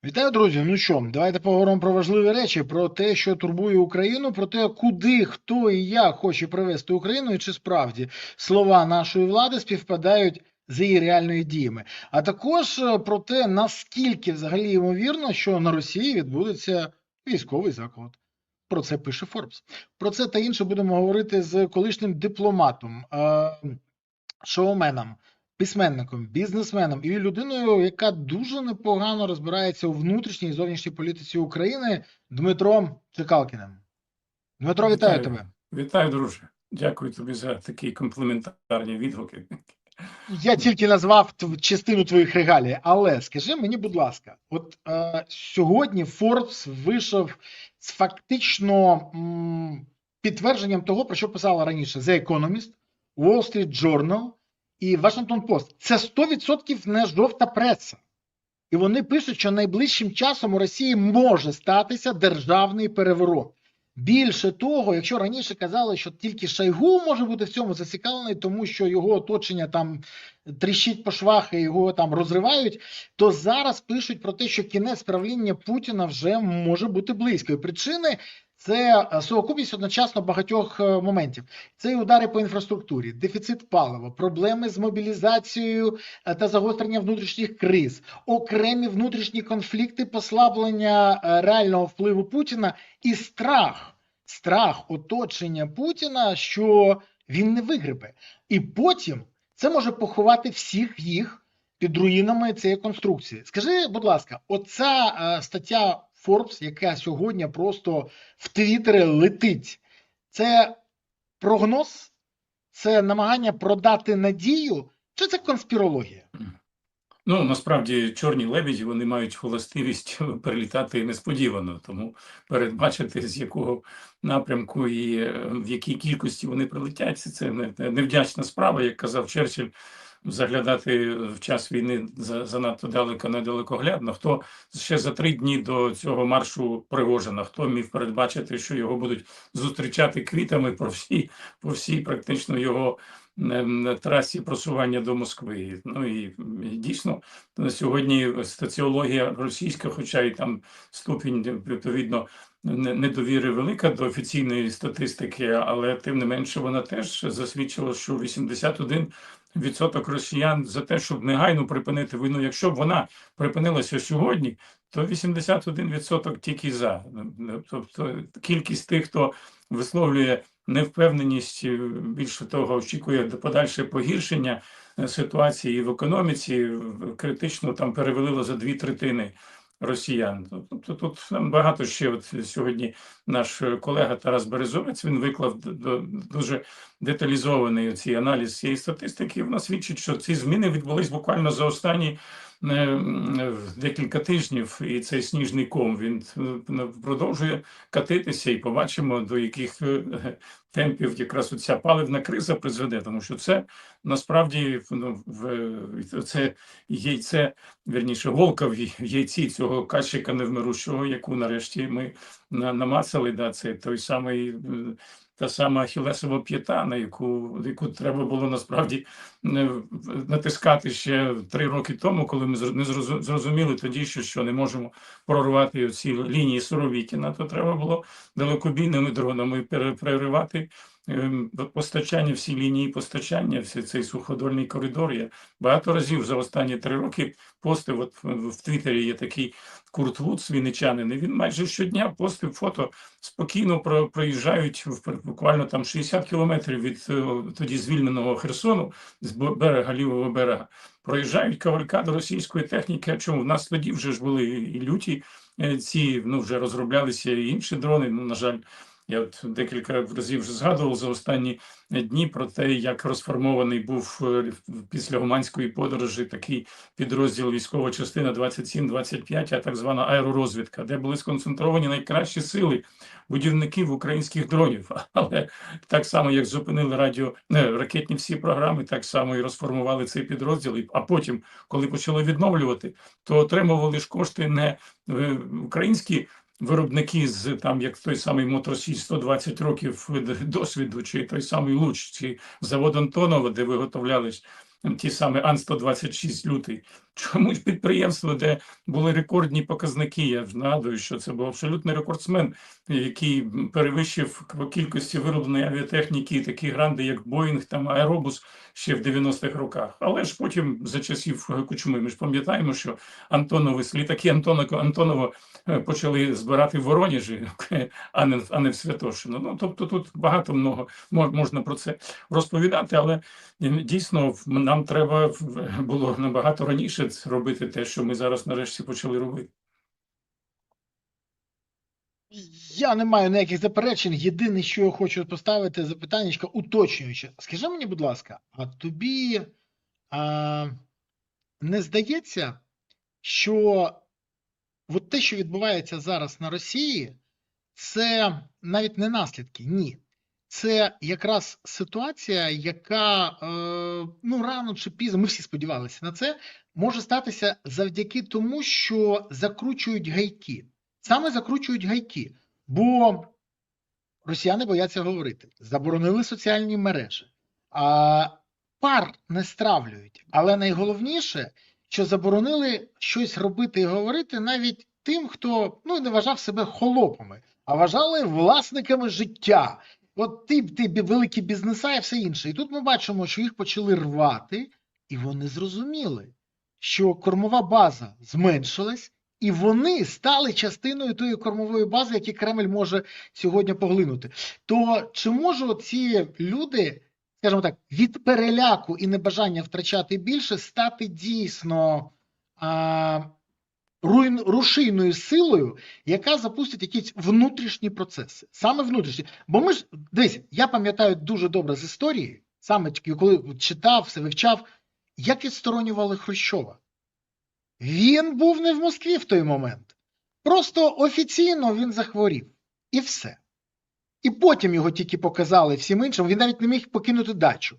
Вітаю, друзі. Ну що, давайте поговоримо про важливі речі, про те, що турбує Україну, про те, куди, хто і як хоче привести Україну, і чи справді слова нашої влади співпадають з її реальними діями. А також про те, наскільки взагалі ймовірно, що на Росії відбудеться військовий заклад. Про це пише Форбс. Про це та інше будемо говорити з колишнім дипломатом, шоуменом, письменником, бізнесменом і людиною, яка дуже непогано розбирається у внутрішній і зовнішній політиці України, Дмитром Чекалкіним. Дмитро, вітаю тебе. Вітаю, друже. Дякую тобі за такі компліментарні відгуки. Я тільки назвав частину твоїх регалій, але скажи мені, будь ласка, от сьогодні Forbes вийшов з фактично підтвердженням того, про що писала раніше The Economist, Wall Street Journal і Washington Post. Це 100% не жовта преса. І вони пишуть, що найближчим часом у Росії може статися державний переворот. Більше того, якщо раніше казали, що тільки Шойгу може бути в цьому зацікавлений, тому що його оточення там тріщить по швах і його там розривають, то зараз пишуть про те, що кінець правління Путіна вже може бути близько. І причини – це совокупність одночасно багатьох моментів. Це і удари по інфраструктурі, дефіцит палива, проблеми з мобілізацією та загострення внутрішніх криз, окремі внутрішні конфлікти, послаблення реального впливу Путіна і страх оточення Путіна, що він не вигребе. І потім це може поховати всіх їх під руїнами цієї конструкції. Скажи, будь ласка, оця стаття Forbes, яка сьогодні просто в Твіттері летить, це прогноз? Це намагання продати надію? Чи це конспірологія? Ну, насправді, чорні лебеді, вони мають властивість перелітати несподівано, тому передбачити, з якого напрямку і в якій кількості вони прилетять, це невдячна справа, як казав Черчилль. Заглядати в час війни занадто далеко, недалекоглядно. Хто ще за 3 дні до цього маршу Пригожина, хто міг передбачити, що його будуть зустрічати квітами по всій практично його трасі просування до Москви. Ну і дійсно на сьогодні соціологія російська, хоча і там ступінь відповідно недовіри велика до офіційної статистики, але тим не менше вона теж засвідчила, що 81% росіян за те, щоб негайно припинити війну. Якщо б вона припинилася сьогодні, то 81% тільки за. Тобто кількість тих, хто висловлює невпевненість, більше того, очікує подальше погіршення ситуації в економіці, критично там перевалило за 2/3 росіян. Тобто тут багато ще. От сьогодні наш колега Тарас Березовець, він виклав дуже деталізований цей аналіз цієї статистики. Вона свідчить, що ці зміни відбулись буквально за останні декілька тижнів, і цей сніжний ком, він продовжує катитися, і побачимо, до яких темпів якраз оця паливна криза призведе, тому що це насправді це яйце, вірніше, голка в яйці цього качика невмирущого, яку нарешті ми намацали, да, це той самий та сама ахілесова п'ята, на яку треба було насправді натискати ще 3 роки тому, коли ми не зрозуміли тоді, що не можемо прорвати ці лінії Суровікіна, то треба було далекобійними дронами переривати постачання, всі лінії постачання, всі цей суходольний коридор. Я багато разів за останні 3 роки постив, от в Твіттері є такий Курт Вудс, вінничанин, і він майже щодня постив фото, спокійно проїжджають буквально там 60 кілометрів від тоді звільненого Херсону, з берега, лівого берега, проїжджають кавалькади російської техніки. А чому? В нас тоді вже ж були і люті ці, вже розроблялися і інші дрони, на жаль. Я от декілька разів вже згадував за останні дні про те, як розформований був після Гуманської подорожі такий підрозділ військова частина 27-25, а так звана аеророзвідка, де були сконцентровані найкращі сили будівників українських дронів. Але так само, як зупинили ракетні всі програми, так само і розформували цей підрозділ. А потім, коли почали відновлювати, то отримували ж кошти не українські виробники з там, як той самий Моторсій, 120 років досвіду, чи той самий Луч, чи завод Антонова, де виготовлялись ті самі Ан-126 лютий. Чомусь підприємство, де були рекордні показники, я ж нагадую, що це був абсолютний рекордсмен, який перевищив по кількості виробленої авіатехніки такі гранди, як Боїнг, там Аеробус ще в 90-х роках. Але ж потім за часів Кучми, ми ж пам'ятаємо, що літаки Антонова почали збирати в Воронежі, а не в Святошино. Ну, тобто тут багато можна про це розповідати, але дійсно нам треба було набагато раніше робити те, що ми зараз нарешті почали робити. Я не маю ніяких заперечень. Єдине, що я хочу поставити запитаннячко уточнююче. Скажи мені, будь ласка, а тобі не здається, що от те, що відбувається зараз на Росії, це навіть не наслідки, ні. Це якраз ситуація, яка ну рано чи пізно, ми всі сподівалися на це, може статися завдяки тому, що закручують гайки. Саме закручують гайки, бо росіяни бояться говорити, заборонили соціальні мережі, пар не стравлюють, але найголовніше, що заборонили щось робити і говорити навіть тим, хто ну, не вважав себе холопами, а вважали власниками життя. От ти великі бізнеса і все інше. І тут ми бачимо, що їх почали рвати, і вони зрозуміли, що кормова база зменшилась, і вони стали частиною тої кормової бази, яку Кремль може сьогодні поглинути. То чи можуть ці люди, скажімо так, від переляку і небажання втрачати більше, стати дійсно рушійною силою, яка запустить якісь внутрішні процеси. Саме внутрішні. Бо ми ж, дивись, я пам'ятаю дуже добре з історії, саме коли читав, все вивчав, як відсторонювали Хрущова. Він був не в Москві в той момент. Просто офіційно він захворів. І все. І потім його тільки показали всім іншим, він навіть не міг покинути дачу.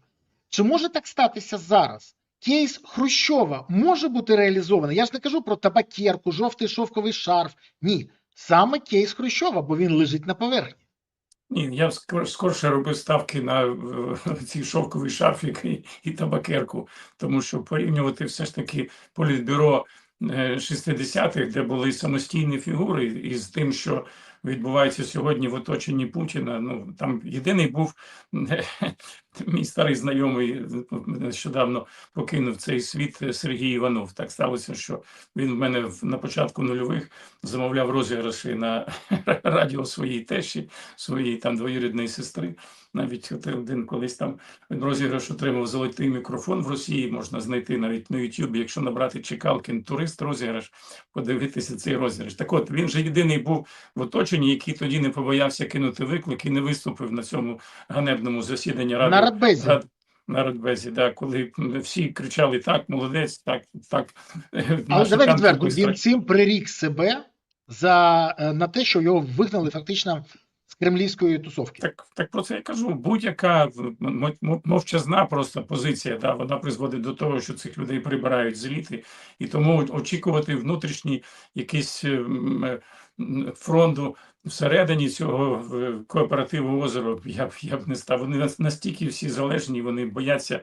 Чи може так статися зараз? Кейс Хрущова може бути реалізований? Я ж не кажу про табакерку, жовтий шовковий шарф. Ні, саме кейс Хрущова, бо він лежить на поверхні. Ні, я скорше робив ставки на цей шовковий шарфік і табакерку, тому що порівнювати все ж таки політбюро 60-х, де були самостійні фігури, і з тим, що відбувається сьогодні в оточенні Путіна. Ну там єдиний був мій старий знайомий, нещодавно покинув цей світ, Сергій Іванов. Так сталося, що він в мене на початку нульових замовляв розіграші на радіо своїй тещі, своїй там двоюрідної сестри. Навіть один колись там розіграш отримав золотий мікрофон в Росії, можна знайти навіть на YouTube, якщо набрати Чекалкін турист розіграш, подивитися цей розіграш. Так от, він же єдиний був в оточенні, який тоді не побоявся кинути виклик і не виступив на цьому ганебному засіданні Ради. На Радбезі, да, коли всі кричали так, молодець, так. Але давай відверто, він цим прирік себе на те, що його вигнали фактично з кремлівської тусовки. Так про це я кажу. Будь-яка мовчазна просто позиція, да, вона призводить до того, що цих людей прибирають з еліти, і тому очікувати внутрішній якийсь фронту всередині цього кооперативу «Озеро» я б не став. Вони настільки всі залежні, вони бояться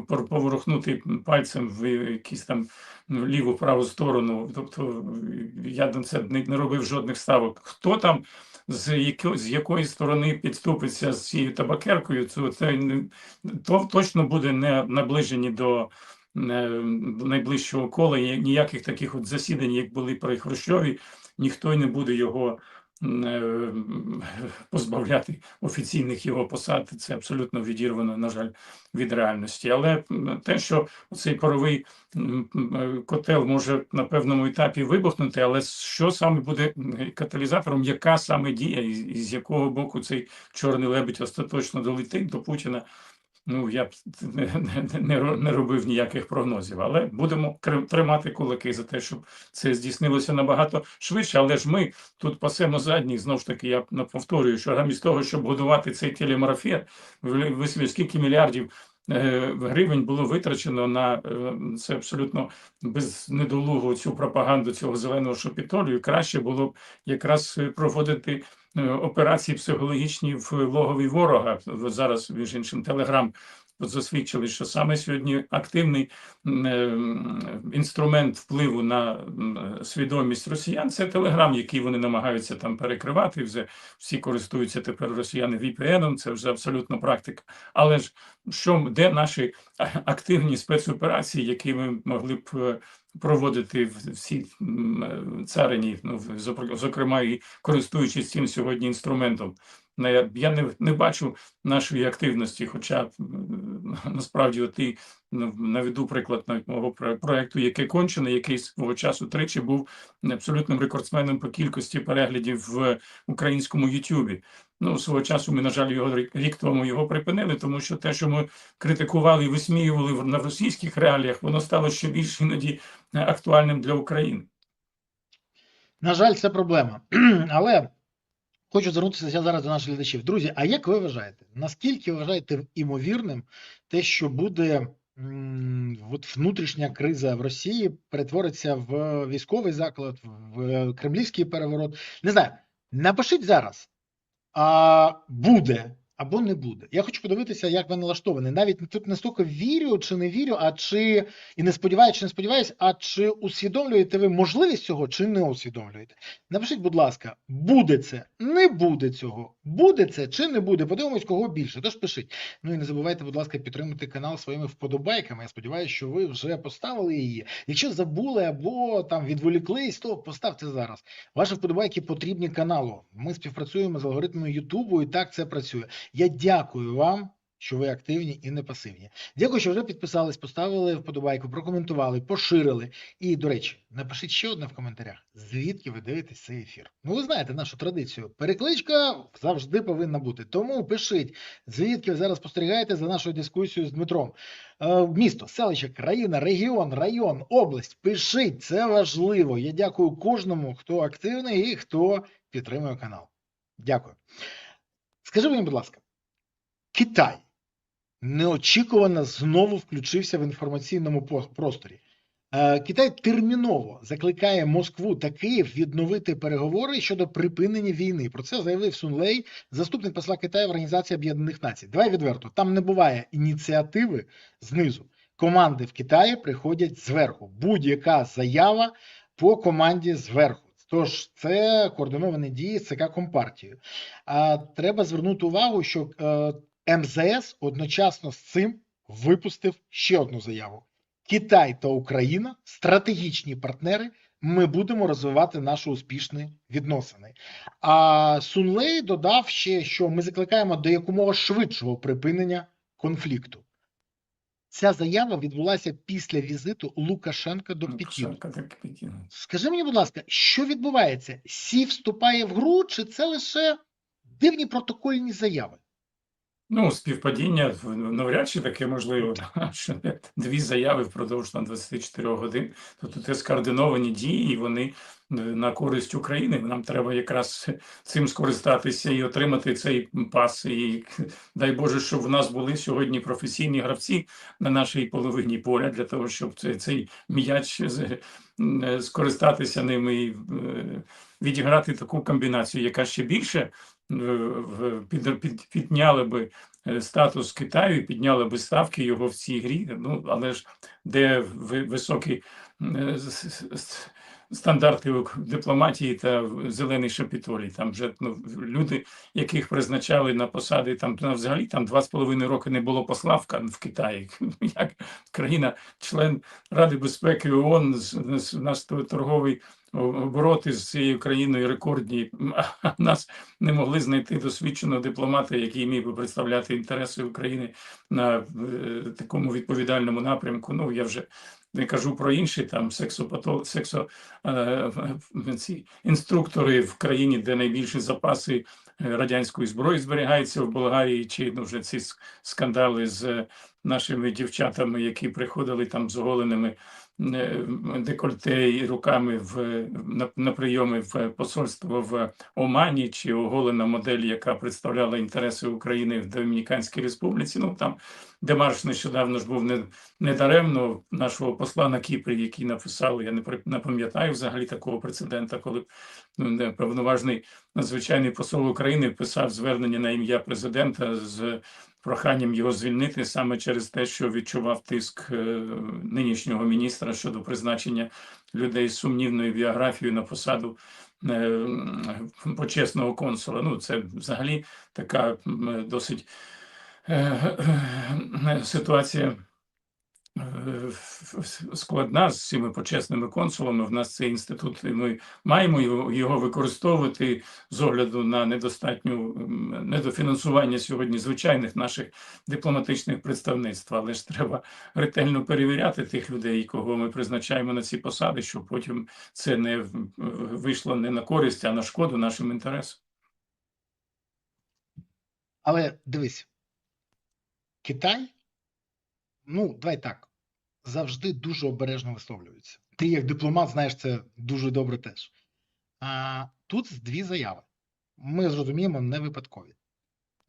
поворухнути пальцем в якісь там ліву-праву сторону. Тобто я на це не робив жодних ставок. Хто там з якої сторони підступиться з цією табакеркою, то точно буде не наближені до найближчого кола. Ніяких таких от засідань, як були при Хрущові, ніхто й не буде його позбавляти офіційних його посад. Це абсолютно відірвано, на жаль, від реальності. Але те, що цей паровий котел може на певному етапі вибухнути, але що саме буде каталізатором, яка саме дія, і з якого боку цей чорний лебедь остаточно долетить до Путіна, ну, я б не робив ніяких прогнозів, але будемо тримати кулаки за те, щоб це здійснилося набагато швидше. Але ж ми тут пасемо задніх, знову ж таки, я повторюю, що замість того, щоб будувати цей телемарафет, скільки мільярдів гривень було витрачено на це абсолютно без недолугу цю пропаганду цього зеленого шапітолію. Краще було б якраз проводити операції психологічні в логові ворога. Зараз, між іншим, Телеграм засвідчили, що саме сьогодні активний інструмент впливу на свідомість росіян – це Телеграм, який вони намагаються там перекривати. Вже всі користуються тепер росіяни VPN-ом, це вже абсолютно практика. Але ж де наші активні спецоперації, які ми могли б проводити в всій царині, зокрема і користуючись цим сьогодні інструментом? Я не бачу нашої активності, хоча насправді ти наведу приклад мого проєкту «Яке кончене», який свого часу тричі був абсолютним рекордсменом по кількості переглядів в українському Ютубі. Свого часу ми, на жаль, рік тому його припинили, тому що те, що ми критикували і висміювали на російських реаліях, воно стало ще більш іноді актуальним для України. На жаль, це проблема. Але хочу звернутися зараз до наших глядачів. Друзі, а як ви вважаєте, наскільки вважаєте імовірним те, що буде внутрішня криза в Росії перетвориться в військовий заклад, в кремлівський переворот? Не знаю, напишіть зараз, буде або не буде. Я хочу подивитися, як ви налаштовані. Навіть тут не стільки вірю чи не вірю, і не сподіваюся, чи не сподіваюся, а чи усвідомлюєте ви можливість цього, чи не усвідомлюєте. Напишіть, будь ласка, буде це, не буде цього, буде це чи не буде. Подивимось, кого більше. Тож пишіть. І не забувайте, будь ласка, підтримати канал своїми вподобайками. Я сподіваюся, що ви вже поставили її. Якщо забули або там відволіклись, то поставте зараз. Ваші вподобайки потрібні каналу. Ми співпрацюємо з алгоритмами Ютубу, і так це працює. Я дякую вам, що ви активні і не пасивні. Дякую, що вже підписались, поставили вподобайку, прокоментували, поширили. І, до речі, напишіть ще одне в коментарях, звідки ви дивитесь цей ефір. Ви знаєте нашу традицію. Перекличка завжди повинна бути. Тому пишіть, звідки ви зараз спостерігаєте за нашою дискусією з Дмитром. Місто, селище, країна, регіон, район, область. Пишіть, це важливо. Я дякую кожному, хто активний і хто підтримує канал. Дякую. Скажи мені, будь ласка, Китай неочікувано знову включився в інформаційному просторі. Китай терміново закликає Москву та Київ відновити переговори щодо припинення війни. Про це заявив Сун Лей, заступник посла Китаю в Організації Об'єднаних Націй. Давай відверто, там не буває ініціативи знизу. Команди в Китаї приходять зверху. Будь-яка заява по команді зверху. Тож це координовані дії з ЦК Компартією. Треба звернути увагу, що МЗС одночасно з цим випустив ще одну заяву. Китай та Україна – стратегічні партнери, ми будемо розвивати наші успішні відносини. А Сун Лей додав ще, що ми закликаємо до якомога швидшого припинення конфлікту. Ця заява відбулася після візиту Лукашенка до Пекіну. Скажи мені, будь ласка, що відбувається? Сі вступає в гру, чи це лише дивні протокольні заяви? Співпадіння навряд чи таке можливо, що дві заяви впродовж 24 годин. Тобто це скоординовані дії, і вони на користь України. Нам треба якраз цим скористатися і отримати цей пас. І дай Боже, щоб в нас були сьогодні професійні гравці на нашій половині поля, для того, щоб цей м'яч скористатися ним і відіграти таку комбінацію, яка ще більше підняла би статус Китаю, підняла би ставки його в цій грі, але ж де високі стандарти дипломатії та зелений шапітолій. Там вже люди, яких призначали на посади, взагалі 2,5 роки не було посла в Китаї. Як країна, член Ради безпеки ООН, наш торговий обороти з цією країною рекордні, а нас не могли знайти досвідченого дипломата, який міг би представляти інтереси України на такому відповідальному напрямку. Я вже не кажу про інші, ці інструктори в країні, де найбільші запаси радянської зброї зберігаються в Болгарії, чи вже ці скандали з нашими дівчатами, які приходили з оголеними декольте і руками на прийоми в посольство в Омані, чи оголена модель, яка представляла інтереси України в Домініканській Республіці. Там демарш нещодавно ж був недаремно нашого посла на Кіпрі, який написав, я не пам'ятаю взагалі такого прецедента, коли повноважний надзвичайний посол України писав звернення на ім'я президента з проханням його звільнити саме через те, що відчував тиск нинішнього міністра щодо призначення людей з сумнівною біографією на посаду почесного консула. Ну, це взагалі така досить ситуація складна з цими почесними консулами. В нас цей інститут, і ми маємо його використовувати з огляду на недофінансування сьогодні звичайних наших дипломатичних представництв. Але ж треба ретельно перевіряти тих людей, кого ми призначаємо на ці посади, щоб потім це не вийшло не на користь, а на шкоду нашим інтересам. Але дивись, Китай, ну, давай так, завжди дуже обережно висловлюється. Ти як дипломат знаєш це дуже добре теж. Тут дві заяви. Ми зрозуміємо, не випадкові.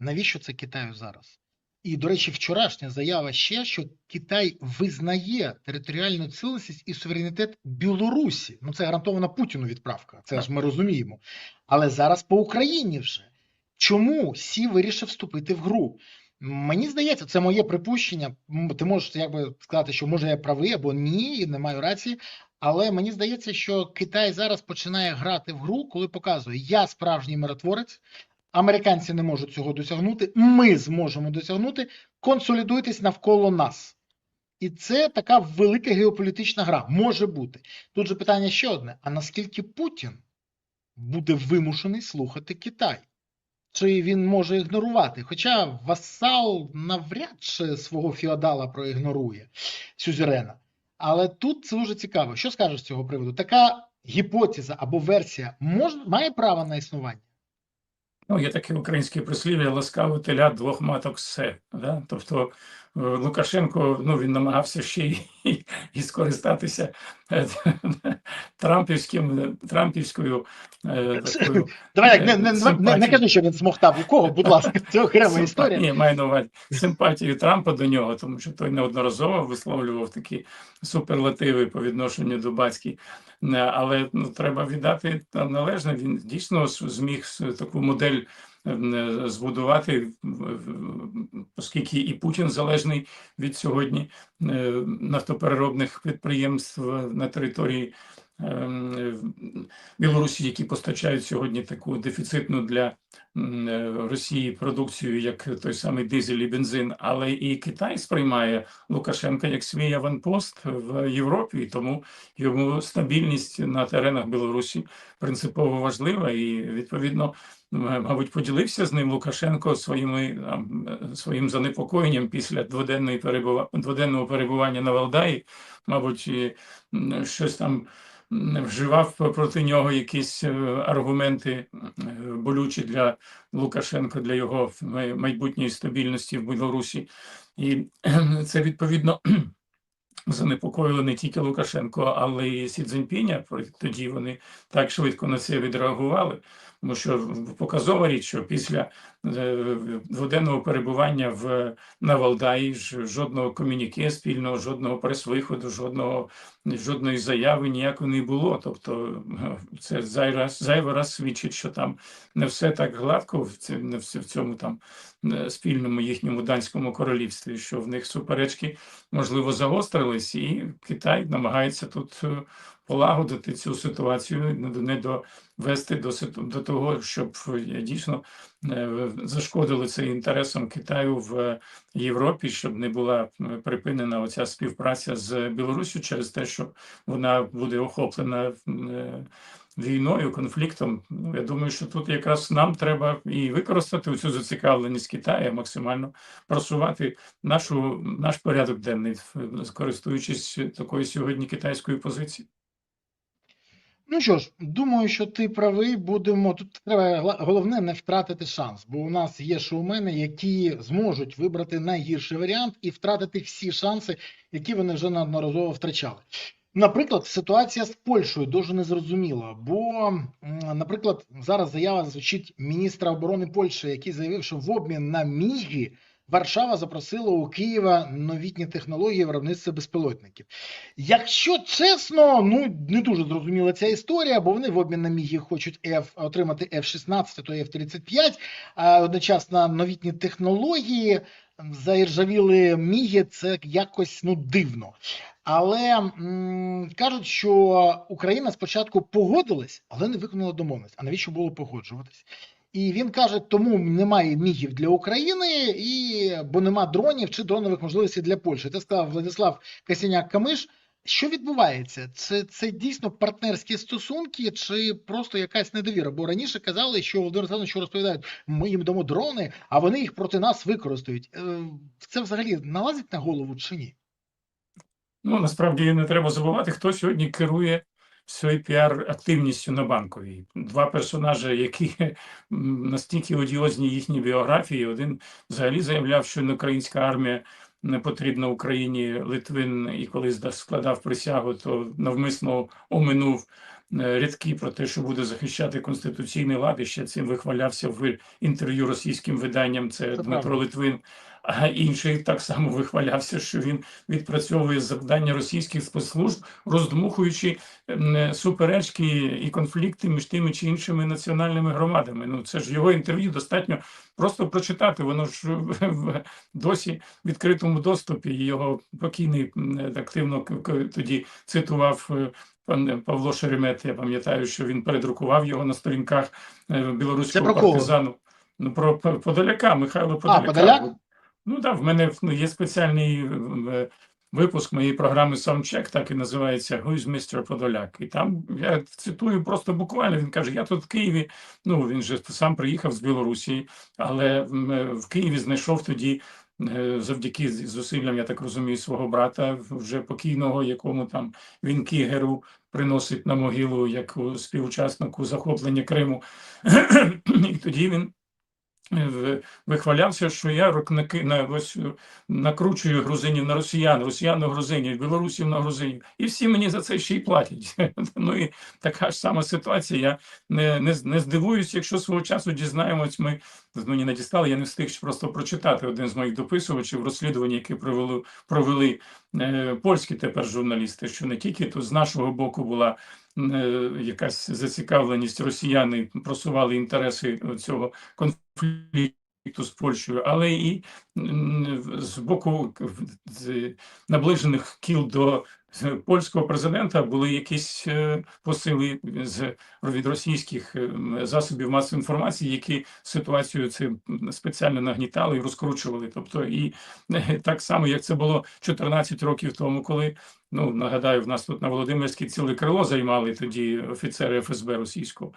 Навіщо це Китаю зараз? І, до речі, вчорашня заява ще, що Китай визнає територіальну цілісність і суверенітет Білорусі. Ну, це гарантована Путіну відправка, це ж ми розуміємо. Але зараз по Україні вже. Чому Сі вирішив вступити в гру? Мені здається, це моє припущення. Ти можеш якби сказати, що може я правий або ні, не маю рації. Але мені здається, що Китай зараз починає грати в гру, коли показує, я справжній миротворець, американці не можуть цього досягнути, ми зможемо досягнути, консолідуйтесь навколо нас. І це така велика геополітична гра, може бути. Тут же питання ще одне, а наскільки Путін буде вимушений слухати Китай? Чи він може ігнорувати? Хоча васал навряд чи свого феодала проігнорує, сюзерена. Але тут це дуже цікаво. Що скажеш з цього приводу? Така гіпотеза або версія має право на існування? Ну, є таке українське прислів'я «ласкаве теля двох маток ссе». Да? Тобто Лукашенко, ну, він намагався ще і скористатися трампівською такою Давай, не кажи, що він смоктав у кого, будь ласка, це окрема історія. Ні, маю на увазі симпатію Трампа до нього, тому що той неодноразово висловлював такі суперлативи по відношенню до батьки. Але ну, треба віддати там належне, він дійсно зміг таку модель збудувати, оскільки і Путін залежний від сьогодні нафтопереробних підприємств на території Білорусі, які постачають сьогодні таку дефіцитну для Росії продукцію, як той самий дизель і бензин, але і Китай сприймає Лукашенка як свій аванпост в Європі, і тому йому стабільність на теренах Білорусі принципово важлива, і відповідно, мабуть, поділився з ним Лукашенко своїм занепокоєнням після дводенного перебування на Валдаї, мабуть, щось там вживав проти нього якісь аргументи болючі для Лукашенка, для його майбутньої стабільності в Білорусі. І це, відповідно, занепокоїли не тільки Лукашенко, але й Сі Цзіньпіня. Тоді вони так швидко на це відреагували. Тому що показова річ, що після дводенного перебування на Валдаї жодного комюніке спільного, жодного прес-виходу, жодної заяви ніякої не було. Тобто це зайвий раз свідчить, що там не все так гладко в цьому там спільному їхньому данському королівстві, що в них суперечки, можливо, загострились, і Китай намагається тут полагодити цю ситуацію, не довести до того, щоб дійсно зашкодили це інтересам Китаю в Європі, щоб не була припинена оця співпраця з Білоруссю через те, що вона буде охоплена війною, конфліктом. Я думаю, що тут якраз нам треба і використати цю зацікавленість Китаю, максимально просувати наш порядок денний, користуючись такою сьогодні китайською позицією. Ну що ж, думаю, що ти правий, тут треба головне не втратити шанс, бо у нас є шоумени, які зможуть вибрати найгірший варіант і втратити всі шанси, які вони вже неодноразово втрачали. Наприклад, ситуація з Польщею дуже незрозуміла, бо, наприклад, зараз заява звучить міністра оборони Польщі, який заявив, що в обмін на міги Варшава запросила у Києва новітні технології виробництва безпілотників. Якщо чесно, ну не дуже зрозуміла ця історія, бо вони в обмін на міги хочуть отримати F-16, то F-35, а одночасно новітні технології, заіржавіли міги, це якось дивно. Але кажуть, що Україна спочатку погодилась, але не виконала домовленість. А навіщо було погоджуватись? І він каже, тому немає мігів для України, бо нема дронів чи дронових можливостей для Польщі. Це сказав Владислав Касяняк-Камиш. Що відбувається? Це дійсно партнерські стосунки чи просто якась недовіра? Бо раніше казали, що Володимир Олександрович розповідають, ми їм дамо дрони, а вони їх проти нас використають. Це взагалі налазить на голову чи ні? Ну, насправді не треба забувати, хто сьогодні керує всією піар-активністю на Банковій. Два персонажі, які настільки одіозні їхні біографії. Один взагалі заявляв, що не українська армія не потрібна Україні. Литвин, і коли складав присягу, то навмисно оминув рядки про те, що буде захищати конституційний лад, і ще цим вихвалявся в інтерв'ю російським виданням. Це Дмитро Литвин. А інший так само вихвалявся, що він відпрацьовує завдання російських спецслужб, роздмухуючи суперечки і конфлікти між тими чи іншими національними громадами. Ну це ж його інтерв'ю достатньо просто прочитати. Воно ж досі в відкритому доступі. Його покійний активно тоді цитував пан Павло Шеремет. Я пам'ятаю, що він передрукував його на сторінках білоруського партизану. Ну, про Подоляка, Михайло Подоляка. Подоляк? Ну так, в мене є спеціальний випуск моєї програми Soundcheck, так і називається «Who is Mr. Подоляк?». І там я цитую просто буквально, він каже, я тут в Києві, ну він же сам приїхав з Білорусі, але в Києві знайшов тоді, завдяки зусиллям, я так розумію, свого брата, вже покійного, якому там вінки ГРУ приносить на могилу, як співучаснику захоплення Криму. І тоді він вихвалявся, що я накручую грузинів на росіян, росіян на грузинів, білорусів на грузинів. І всі мені за це ще й платять. Ну і така ж сама ситуація. Я не здивуюсь, якщо свого часу дізнаємось, мені надіслали, я не встиг просто прочитати один з моїх дописувачів розслідування, яке провели польські тепер журналісти, що не тільки тут з нашого боку була якась зацікавленість, росіяни просували інтереси цього конфлікту з Польщею, але і з боку наближених кіл до польського президента були якісь посили від російських засобів масової інформації, які ситуацію це спеціально нагнітали і розкручували. Тобто і так само, як це було 14 років тому, коли, ну, нагадаю, в нас тут на Володимирській ціле крило займали тоді офіцери ФСБ російського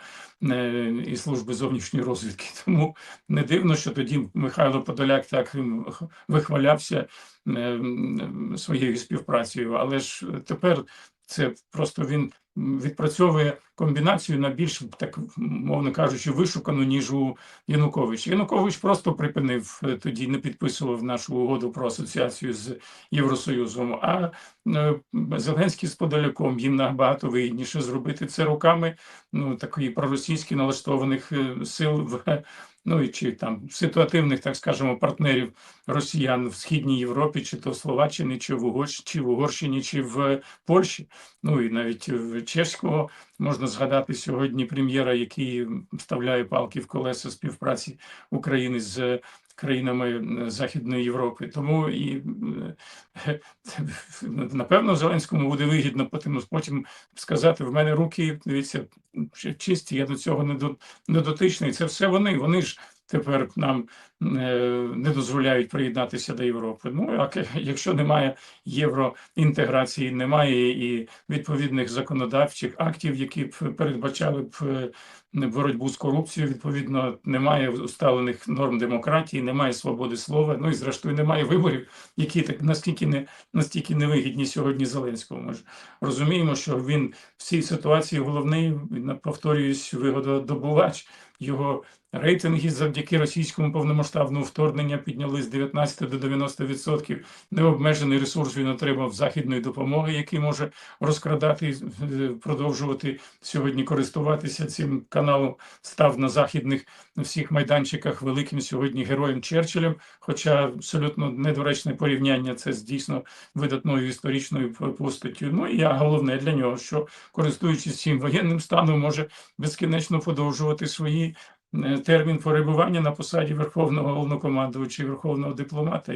і служби зовнішньої розвідки. Тому не дивно, що тоді Михайло Подоляк так вихвалявся своєю співпрацею, але ж тепер це просто він відпрацьовує комбінацію на більш, так мовно кажучи, вишукану, ніж у Януковича. Янукович просто припинив, тоді не підписував нашу угоду про асоціацію з Євросоюзом, а Зеленський з Подоляком, їм набагато вигідніше зробити це руками, ну, такої проросійськи налаштованих сил ну, чи там ситуативних, так скажемо, партнерів росіян в Східній Європі, чи то в Словаччині, чи в Угорщині, чи в Польщі. Ну і навіть в чеського можна згадати сьогодні прем'єра, який вставляє палки в колеса співпраці України з країнами Західної Європи. Тому і напевно Зеленському буде вигідно потім сказати, в мене руки, дивіться, чисті, я до цього не дотичний. Це все вони ж тепер нам не дозволяють приєднатися до Європи. Ну, а якщо немає євроінтеграції, немає і відповідних законодавчих актів, які б передбачали б боротьбу з корупцією, відповідно, немає усталених норм демократії, немає свободи слова, ну і зрештою немає виборів, які так настільки невигідні сьогодні Зеленському. Ми ж розуміємо, що він в цій ситуації головний, повторююсь, вигододобувач. Його рейтинги завдяки російському повномасштабному повномасштабного вторгнення підняли з 19 до 90%. Необмежений ресурс він отримав західної допомоги, який може розкрадати, продовжувати сьогодні користуватися цим каналом. Став на західних всіх майданчиках великим сьогодні героєм Черчиллем, хоча абсолютно недоречне порівняння, це дійсно видатною історичною постаттю. Ну і головне для нього, що користуючись цим воєнним станом, може безкінечно подовжувати свої термін перебування на посаді верховного головнокомандувача і верховного дипломата.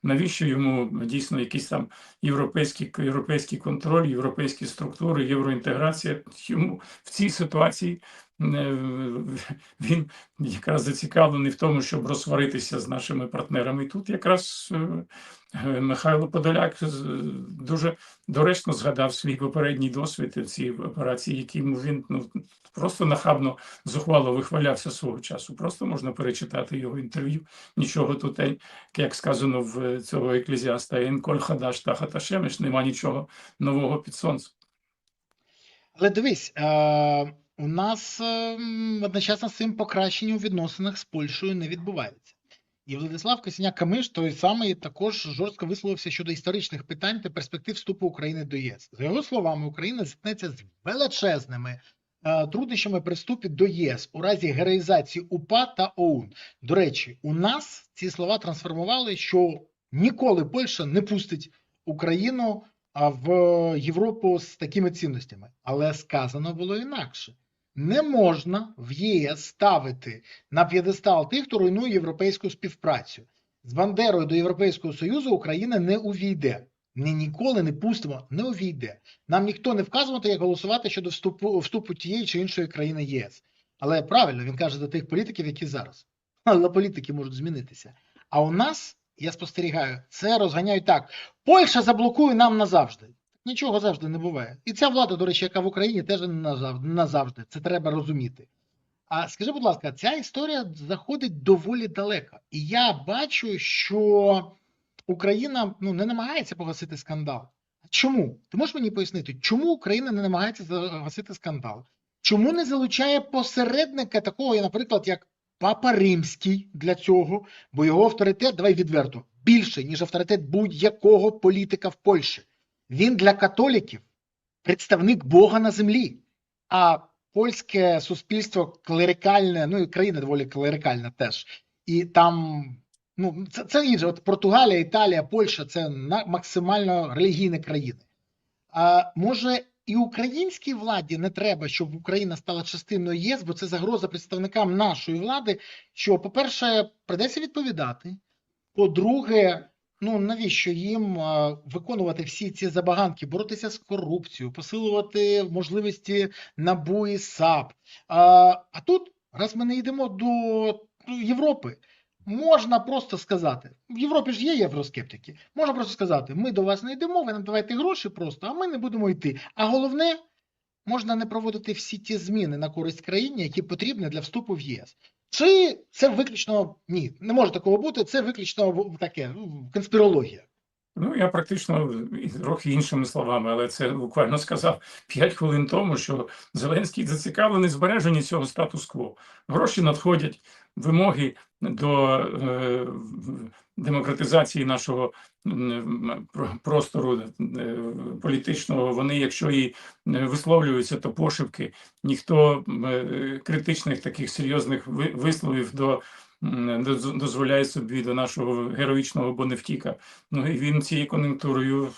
Навіщо йому дійсно якийсь там європейський контроль, європейські структури, євроінтеграція? Йому в цій ситуації він якраз зацікавлений в тому, щоб розсваритися з нашими партнерами. І тут якраз Михайло Подоляк дуже доречно згадав свій попередній досвід в цій операції, яким він просто нахабно, зухвало вихвалявся свого часу. Просто можна перечитати його інтерв'ю. Нічого тут, як сказано в цього еклезіаста, «Ен коль хадаш тахат ашемеш», нема нічого нового під сонцем. Але дивись, у нас одночасно з цим покращення у відносинах з Польщею не відбувається. І Владислав Косиняк-Камиш, той самий, також жорстко висловився щодо історичних питань та перспектив вступу України до ЄС. За його словами, Україна зіткнеться з величезними труднощами при вступі до єС у разі героїзації УПА та ОУН. До речі, у нас ці слова трансформували, що ніколи Польща не пустить Україну в Європу з такими цінностями. Але сказано було інакше. Не можна в ЄС ставити на п'єдестал тих, хто руйнує європейську співпрацю. З Бандерою до Європейського Союзу Україна не увійде. Ми ніколи не пустимо, не увійде. Нам ніхто не вказуватиме, як голосувати щодо вступу тієї чи іншої країни ЄС. Але правильно, він каже до тих політиків, які зараз. Але політики можуть змінитися. А у нас, я спостерігаю, це розганяють так. Польща заблокує нам назавжди. Нічого завжди не буває. І ця влада, до речі, яка в Україні, теж не назавжди. Це треба розуміти. А скажи, будь ласка, ця історія заходить доволі далеко. І я бачу, що Україна не намагається погасити скандал. Чому? Ти можеш мені пояснити, чому Україна не намагається загасити скандал? Чому не залучає посередника такого, наприклад, як Папа Римський для цього? Бо його авторитет, давай відверто, більше, ніж авторитет будь-якого політика в Польщі. Він для католиків представник Бога на землі. А польське суспільство клерикальне, і країна доволі клерикальна теж. І там, це інше. От Португалія, Італія, Польща – це максимально релігійні країни. А може і українській владі не треба, щоб Україна стала частиною ЄС, бо це загроза представникам нашої влади, що, по-перше, придеться відповідати, по-друге, навіщо їм виконувати всі ці забаганки, боротися з корупцією, посилувати можливості НАБУ і САП. А тут, раз ми не йдемо до Європи, можна просто сказати, в Європі ж є євроскептики, можна просто сказати, ми до вас не йдемо, ви нам давайте гроші просто, а ми не будемо йти. А головне, можна не проводити всі ті зміни на користь країні, які потрібні для вступу в ЄС. Чи це виключно, ні, не може такого бути, це виключно таке, конспірологія? Я практично трохи іншими словами, але це буквально сказав 5 хвилин тому, що Зеленський зацікавлений в збереженні цього статус-кво. Гроші надходять, вимоги до демократизації нашого простору політичного, вони, якщо і висловлюються, то пошепки. Ніхто критичних таких серйозних висловів дозволяє собі до нашого героїчного Бонефтіка. І він цією кон'юнктурою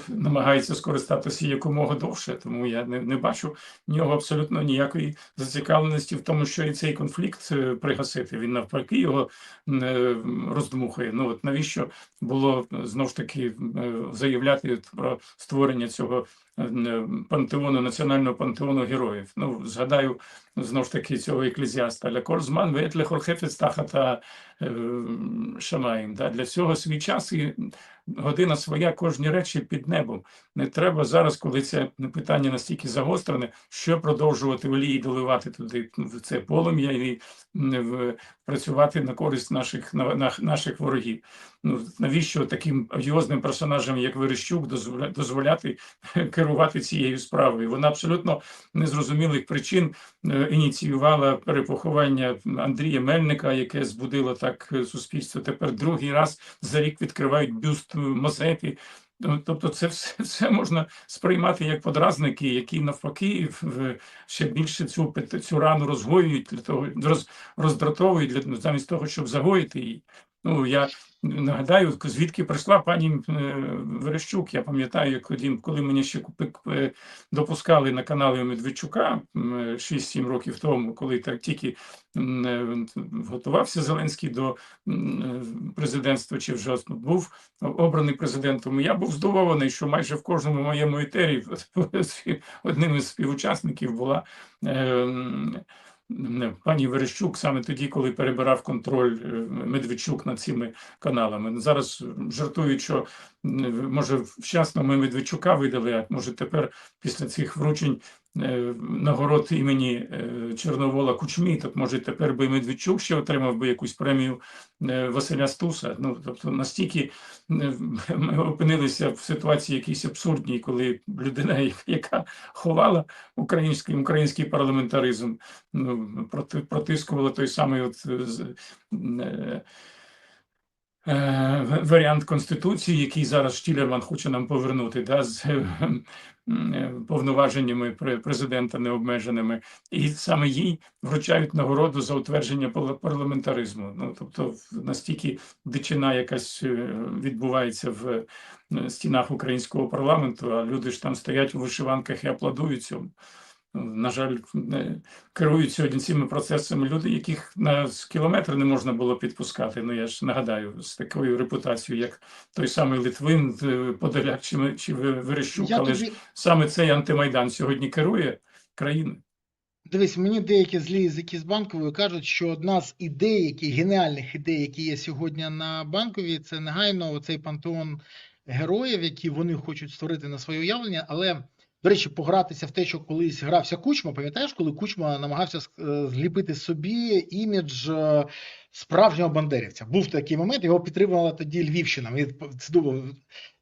намагається скористатися якомога довше, тому я не бачу в нього абсолютно ніякої зацікавленості в тому, що і цей конфлікт пригасити. Він навпаки його роздмухає. Навіщо було знову ж таки заявляти про створення цього пантеону, національного пантеону героїв. Згадаю знову ж таки цього еклезіаста. «Ля коль зман веет лехол хефец тахат шамаїм». Для цього свій час і година своя кожні речі під небом. Не треба зараз, коли це питання настільки загострене, що продовжувати олії доливати туди в це полум'я і працювати на користь наших ворогів. Ну, навіщо таким одіозним персонажам, як Верещук, дозволяти керувати цією справою? Вона абсолютно незрозумілих причин ініціювала перепоховання Андрія Мельника, яке збудило так суспільство. Тепер другий раз за рік відкривають бюст Мазепі. Тобто це все можна сприймати як подразники, які навпаки ще більше цю рану розгоюють, для того, роздратовують замість того, щоб загоїти її. Ну, я нагадаю, звідки прийшла пані Верещук. Я пам'ятаю, як коли мені ще допускали на каналі Медведчука 6-7 років тому, коли так тільки готувався Зеленський до президентства, чи вже був обраний президентом. Я був здивований, що майже в кожному моєму етері одним із співучасників була пані Верещук саме тоді, коли перебирав контроль Медведчук над цими каналами. Зараз жартують, що може вчасно ми Медведчука видали, а може тепер після цих вручень нагород імені Чорновола Кучмі, так може тепер би Медведчук ще отримав би якусь премію Василя Стуса. Ну, тобто настільки ми опинилися в ситуації якійсь абсурдній, коли людина, яка ховала український парламентаризм, протискувала той самий варіант Конституції, який зараз Штілерман хоче нам повернути, з повноваженнями президента необмеженими, і саме їй вручають нагороду за утвердження парламентаризму. Ну, тобто настільки дичина якась відбувається в стінах українського парламенту, а люди ж там стоять у вишиванках і аплодують цьому. На жаль, керують сьогодні цими процесами люди, яких на кілометр не можна було підпускати. Ну, я ж нагадаю, з такою репутацією, як той самий Литвин, Подоляк чи Верещук, але ж саме цей антимайдан сьогодні керує країною. Дивись, мені деякі злі язики з Банкової кажуть, що одна з ідей, геніальних ідей, які є сьогодні на Банковій, це негайно оцей пантеон героїв, які вони хочуть створити на своє уявлення, але... До речі, погратися в те, що колись грався Кучма, пам'ятаєш, коли Кучма намагався зліпити собі імідж справжнього бандерівця. Був такий момент, його підтримувала тоді Львівщина.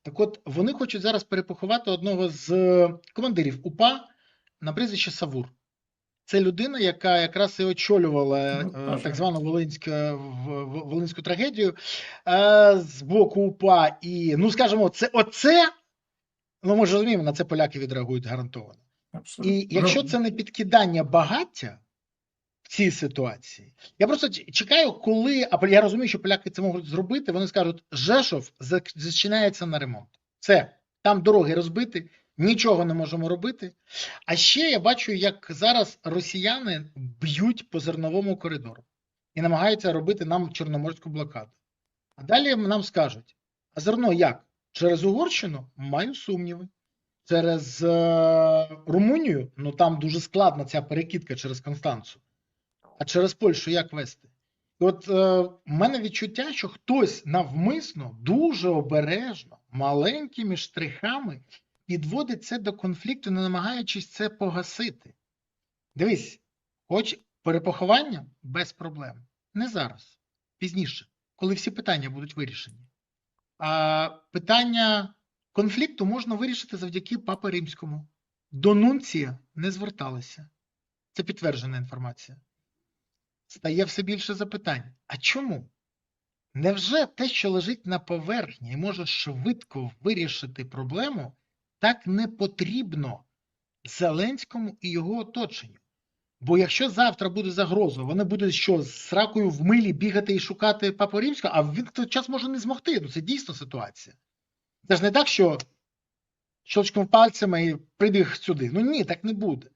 Так от, вони хочуть зараз перепоховати одного з командирів УПА на прізвище Савур. Це людина, яка якраз і очолювала так звану Волинську трагедію з боку УПА. І, ну, скажімо, ну, ми ж розуміємо, на це поляки відреагують гарантовано. Абсолютно. І якщо це не підкидання багаття в цій ситуації, я просто чекаю, коли, а я розумію, що поляки це можуть зробити, вони скажуть, Жешов зачинається на ремонт. Це, там дороги розбиті, нічого не можемо робити. А ще я бачу, як зараз росіяни б'ють по зерновому коридору і намагаються робити нам чорноморську блокаду. А далі нам скажуть, а зерно як? Через Угорщину маю сумніви. Через Румунію, ну там дуже складна ця перекидка через Констанцу. А через Польщу як вести? І от в мене відчуття, що хтось навмисно, дуже обережно, маленькими штрихами підводить це до конфлікту, не намагаючись це погасити. Дивись, хоч перепоховання без проблем. Не зараз, пізніше, коли всі питання будуть вирішені. А питання конфлікту можна вирішити завдяки Папі Римському. До нунція не зверталися. Це підтверджена інформація. Стає все більше запитань. А чому? Невже те, що лежить на поверхні і може швидко вирішити проблему, так не потрібно Зеленському і його оточенню? Бо якщо завтра буде загроза, вони будуть що, з ракою в милі бігати і шукати Папу Римського, а він в той час може не змогти. Ну, це дійсно ситуація. Це ж не так, що щелчком пальцями і прибіг сюди. Ну ні, так не буде.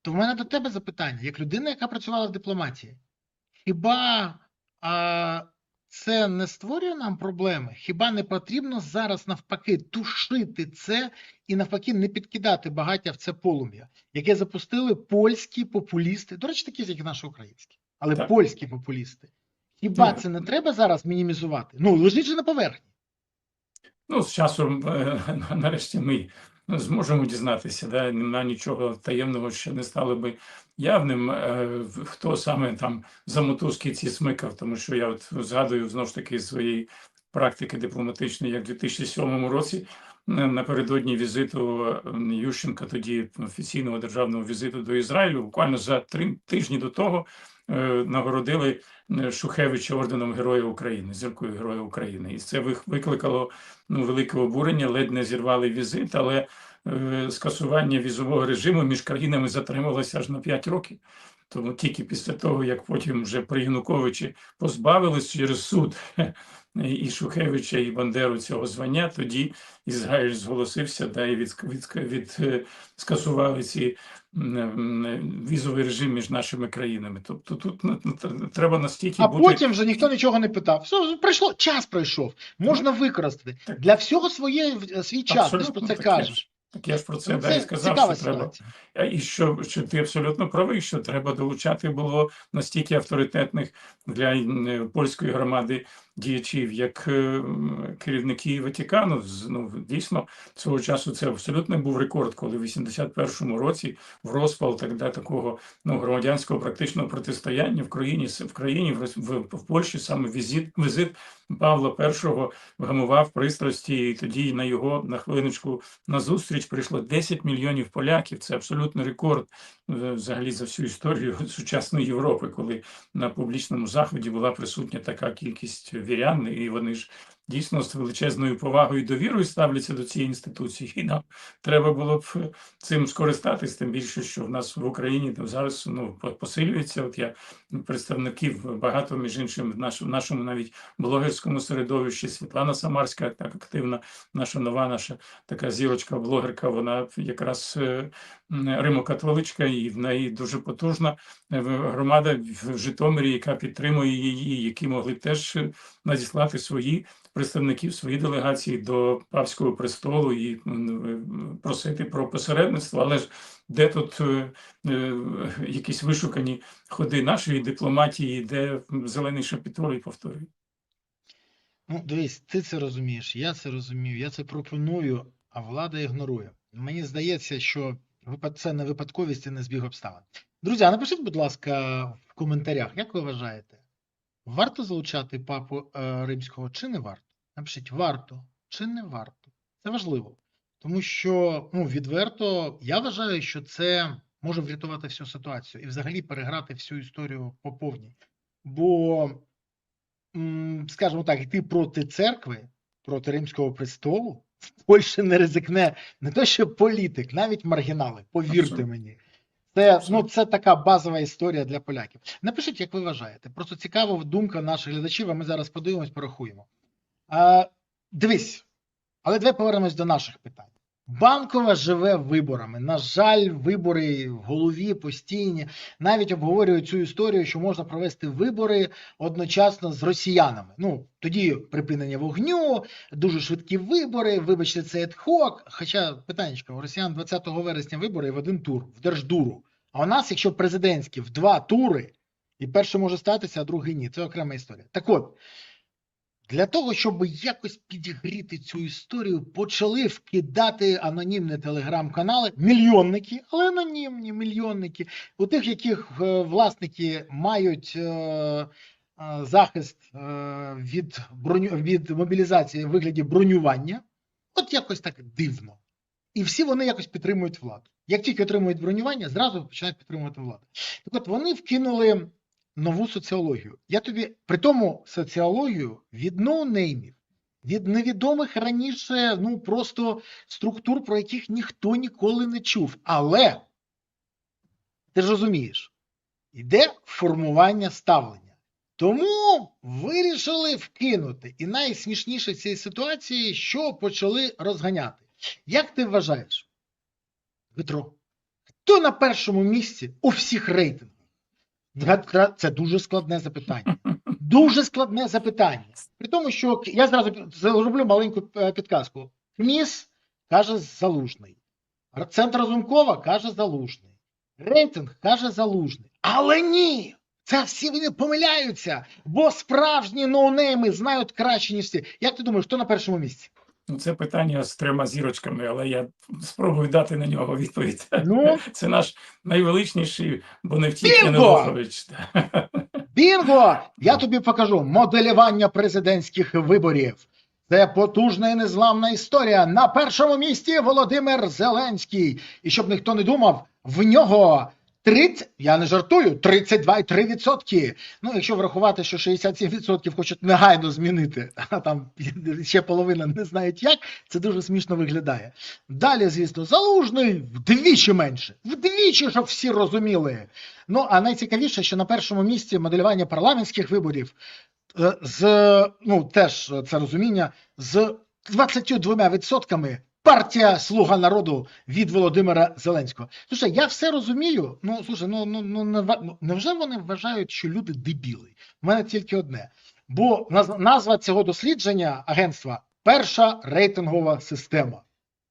То в мене до тебе запитання, як людина, яка працювала в дипломатії, хіба це не створює нам проблеми? Хіба не потрібно зараз навпаки тушити це і навпаки не підкидати багаття в це полум'я, яке запустили польські популісти, до речі, такі, як і наші українські, але так. Польські популісти. Хіба це не треба зараз мінімізувати? Ну, лежить же на поверхні. Ну, з часом, нарешті, ми зможемо дізнатися, да, на нічого таємного ще не стало би явним, хто саме там за мотузки ці смикав, тому що я от згадую знову ж таки своєї практики дипломатичної, як в 2007 році, напередодні візиту Ющенка, тоді офіційного державного візиту до Ізраїлю, буквально за 3 тижні до того нагородили Шухевича орденом Героя України, зіркою Героя України. І це викликало велике обурення, ледь не зірвали візит, але скасування візового режиму між країнами затрималося аж на 5 років. Тому тільки після того, як потім вже при Януковичі позбавились через суд і Шухевича, і Бандеру цього звання, тоді Ізраїль зголосився, да, і скасували ці візовий режим між нашими країнами. Тобто тут треба настільки бути... потім вже ніхто нічого не питав. Все, пройшло, час пройшов. Можна використати. Так. Для всього свій час. Ти ж про це кажеш. Так я ж про це, це і сказав, що треба. Ситуація. І що ти абсолютно правий, що треба долучати було настільки авторитетних для польської громади діячів, як керівники Ватикану. Дійсно, цього часу це абсолютно був рекорд, коли в 81-му році в розпал такого громадянського практичного протистояння в Польщі саме візит Павла І вгамував пристрасті, і тоді на хвилиночку на зустріч прийшло 10 мільйонів поляків. Це абсолютно рекорд взагалі за всю історію сучасної Європи, коли на публічному заході була присутня така кількість вірян, і вони ж дійсно з величезною повагою і довірою ставляться до цієї інституції. І нам треба було б цим скористатись, тим більше, що в нас в Україні зараз посилюється. От я представників багато, між іншим, в нашому навіть блогерському середовищі. Світлана Самарська, так активна, наша така зірочка-блогерка, вона якраз римокатоличка, і в неї дуже потужна громада в Житомирі, яка підтримує її, які могли теж надіслати свої представників, свої делегації до Папського престолу і просити про посередництво. Але ж де тут якісь вишукані ходи нашої дипломатії, де зелений шапіторій повторює? Дивись, ти це розумієш, я це розумію, я це пропоную, а влада ігнорує. Мені здається, що це не випадковість і не збіг обставин. Друзі, а напишіть, будь ласка, в коментарях, як ви вважаєте, варто залучати папу римського чи не варто? Напишіть, варто чи не варто. Це важливо. Тому що, відверто, я вважаю, що це може врятувати всю ситуацію і взагалі переграти всю історію по повній. Бо, скажімо так, йти проти церкви, проти Римського престолу, в Польщі не ризикне не то, що політик, навіть маргінали, повірте мені. Це така базова історія для поляків. Напишіть, як ви вважаєте. Просто цікава думка наших глядачів, а ми зараз подивимось, порахуємо. Дивись, але давай повернемось до наших питань. Банкова живе виборами. На жаль, вибори в голові постійні. Навіть обговорюють цю історію, що можна провести вибори одночасно з росіянами. Тоді припинення вогню, дуже швидкі вибори, вибачте, це ad-hoc. Хоча, питаннячко, у росіян 20 вересня вибори в 1 тур, в Держдуру. А у нас, якщо президентські, в 2 тури, і перший може статися, а другий ні. Це окрема історія. Так от, для того, щоб якось підігріти цю історію, почали вкидати анонімні телеграм-канали, мільйонники, але анонімні мільйонники, у тих, яких власники мають захист від мобілізації в вигляді бронювання, от якось так дивно. І всі вони якось підтримують владу. Як тільки отримують бронювання, зразу починають підтримувати владу. Так от вони вкинули нову соціологію. Я тобі, при тому соціологію від ноунеймів, від невідомих раніше, просто структур, про яких ніхто ніколи не чув. Але, ти ж розумієш, йде формування ставлення. Тому вирішили вкинути. І найсмішніше в цій ситуації, що почали розганяти. Як ти вважаєш, Дмитро, хто на першому місці у всіх рейтингах? Це дуже складне запитання. Дуже складне запитання. При тому, що я зразу зроблю маленьку підказку. КМІС каже Залужний. Центр Разумкова каже Залужний. Рейтинг каже Залужний. Але ні! Це всі вони помиляються, бо справжні ноунейми знають краще, ніж всі. Як ти думаєш, хто на першому місці? Ну, це питання з 3 зірочками, але я спробую дати на нього відповідь. Ну, Це наш найвеличніший, бо не втік бінго! Янукович. Бінго! Я тобі покажу моделювання президентських виборів. Це потужна і незламна історія. На першому місці Володимир Зеленський. І щоб ніхто не думав, в нього 30, я не жартую, 32,3%. Ну, якщо врахувати, що 67% хочуть негайно змінити, а там ще половина не знають як, це дуже смішно виглядає. Далі, звісно, Залужний вдвічі менше. Вдвічі, щоб всі розуміли. Ну, а найцікавіше, що на першому місці моделювання парламентських виборів теж це розуміння, з 22% партія «Слуга народу» від Володимира Зеленського. Слушай, я все розумію, невже вони вважають, що люди дебіли? У мене тільки одне. Бо назва цього дослідження агентства «Перша рейтингова система».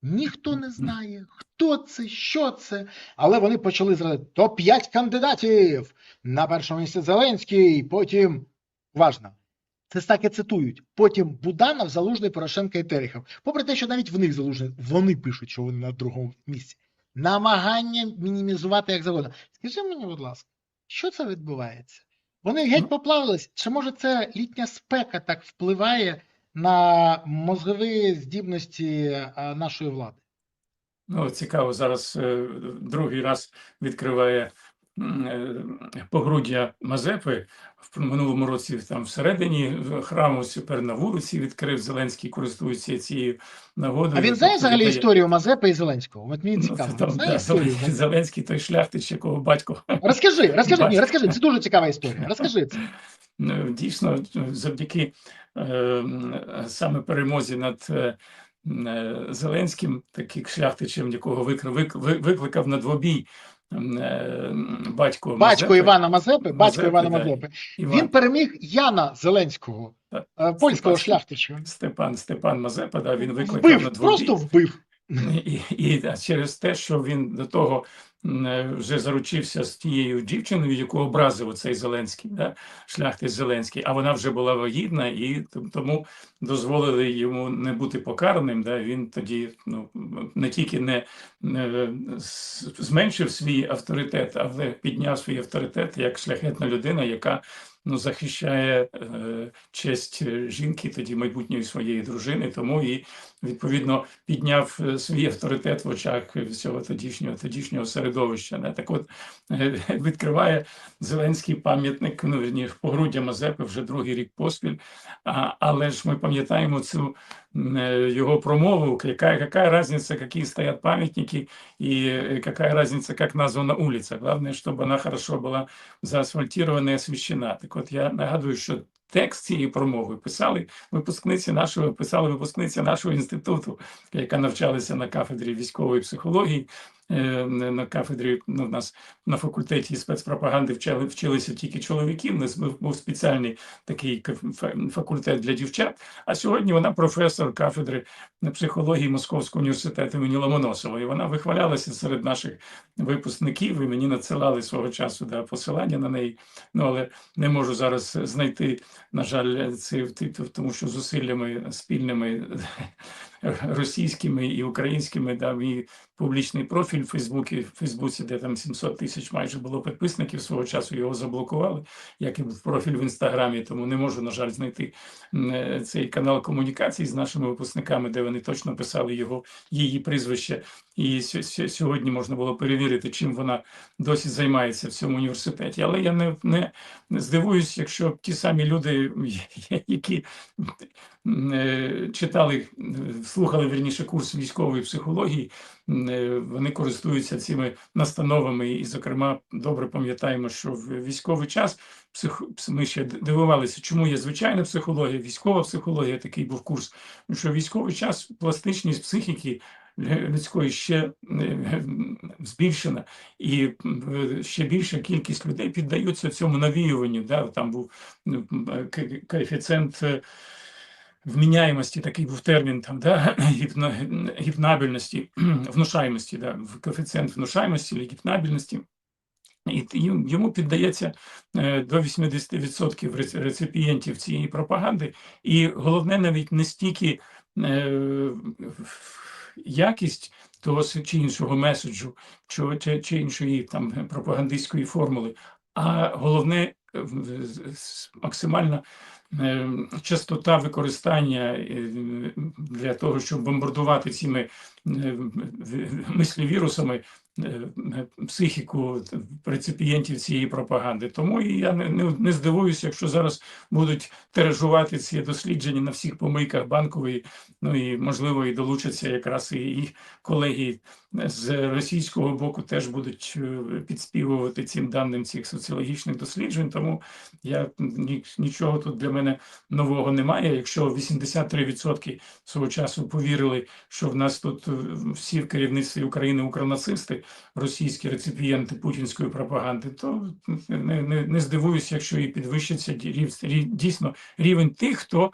Ніхто не знає, хто це, що це, але вони почали зразу топ-5 кандидатів. На першому місці Зеленський, потім, уважно, це так і цитують, потім Буданов, Залужний, Порошенко і Терехов. Попри те, що навіть в них Залужний, вони пишуть, що вони на другому місці. Намагання мінімізувати як завгодно. Скажи мені, будь ласка, що це відбувається? Вони геть поплавились, чи може це літня спека так впливає на мозгові здібності нашої влади? Ну, цікаво, зараз другий раз відкриває погруддя Мазепи. В минулому році там всередині храму, тепер на вулиці відкрив. Зеленський користується цією нагодою. А він знає взагалі історію Мазепи і Зеленського? От мені цікаво. Зеленський той шляхтич, якого батько. Розкажи, це дуже цікава історія. Розкажи це. Дійсно, завдяки саме перемозі над Зеленським, таким шляхтичем, якого викликав на двобій батько Івана Мазепи. Він переміг Яна Зеленського, польського шляхтича. Степан Мазепа, да, він викликав на двобій. Просто вбив. І через те, що він до того вже заручився з тією дівчиною, яку образив оцей Зеленський, да, шляхтич Зеленський, а вона вже була вагітна, і тому дозволили йому не бути покараним. Да, він тоді не тільки не зменшив свій авторитет, але підняв свій авторитет як шляхетна людина, яка захищає честь жінки, тоді майбутньої своєї дружини, тому і відповідно підняв свій авторитет в очах всього тодішнього середовища. Да? Так от відкриває Зеленський пам'ятник, погруддя Мазепи вже другий рік поспіль, але ж ми пам'ятаємо цю его промову, какая разница, какие стоят памятники и какая разница, как названа улица. Главное, чтобы она хорошо была заасфальтирована и освещена. Так от я нагадую, що текст цієї промови писали випускниці нашого інституту, яка навчалася на кафедрі військової психології. На кафедрі у нас на факультеті спецпропаганди вчилися тільки чоловіки. У нас був спеціальний такий факультет для дівчат. А сьогодні вона професор кафедри психології Московського університету імені Ломоносова. І вона вихвалялася серед наших випускників, і мені надсилали свого часу посилання на неї. Але не можу зараз знайти, на жаль, тому що зусиллями спільними російськими і українськими, да, мій публічний профіль в Фейсбуці, де там 700 тисяч майже було підписників, свого часу його заблокували, як і профіль в Інстаграмі, тому не можу, на жаль, знайти цей канал комунікації з нашими випускниками, де вони точно писали її прізвище. І сьогодні можна було перевірити, чим вона досі займається в цьому університеті. Але я не здивуюсь, якщо ті самі люди, які слухали, вірніше, курс військової психології, вони користуються цими настановами. І, зокрема, добре пам'ятаємо, що в військовий час ми ще дивувалися, чому є звичайна психологія, військова психологія, такий був курс, що в військовий час пластичність психіки людської ще збільшена, і ще більша кількість людей піддаються цьому навіюванню. Да? Там був коефіцієнт вміняємості, такий був термін, там, да? Гіпнабельності, внушаємості, да? Коефіцієнт внушаємості, гіпнабельності. І йому піддається до 80% реципієнтів цієї пропаганди. І головне навіть не стільки якість того чи іншого меседжу, чи іншої там пропагандистської формули, а головне максимальна частота використання для того, щоб бомбардувати цими мислівірусами психіку реципієнтів цієї пропаганди. Тому і я не здивуюся, якщо зараз будуть тиражувати ці дослідження на всіх помийках Банкової, ну і можливо і долучаться якраз і колеги з російського боку теж будуть підспівувати цим даним цих соціологічних досліджень. Тому нічого тут для мене нового немає. Якщо 83% свого часу повірили, що в нас тут всі в керівництві України укронацисти, російські реципієнти путінської пропаганди, то не здивуюся, якщо і підвищиться дійсно рівень тих, хто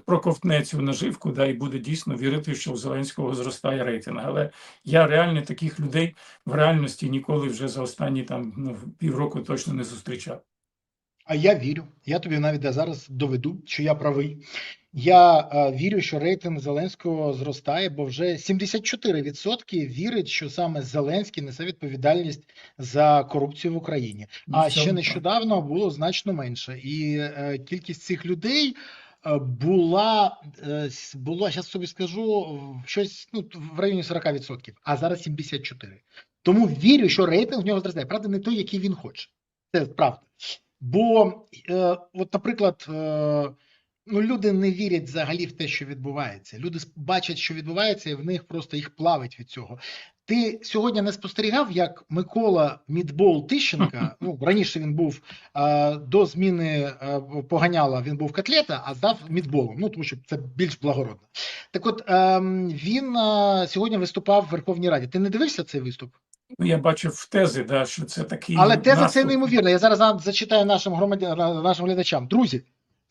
проковтне цю наживку, да, і буде дійсно вірити, що у Зеленського зростає рейтинг. Але я реально таких людей в реальності ніколи вже за останні півроку точно не зустрічав. А я вірю. Я тобі навіть зараз доведу, що я правий. Я вірю, що рейтинг Зеленського зростає, бо вже 74% вірять, що саме Зеленський несе відповідальність за корупцію в Україні. А ще нещодавно було значно менше. І кількість цих людей була, зараз собі скажу, щось в районі 40%, а зараз 74%. Тому вірю, що рейтинг в нього зростає. Правда, не той, який він хоче. Це правда. Бо, от, наприклад, люди не вірять взагалі в те, що відбувається. Люди бачать, що відбувається, і в них просто їх плавить від цього. Ти сьогодні не спостерігав, як Микола Мідбол Тищенка, раніше він був до зміни Поганяла, він був Котлета, а став Мідболом, тому що це більш благородно. Так от, він сьогодні виступав в Верховній Раді. Ти не дивився цей виступ? Я бачив тези, да, що це такий. Але теза це неймовірно. Я зараз зачитаю нашим глядачам. Друзі,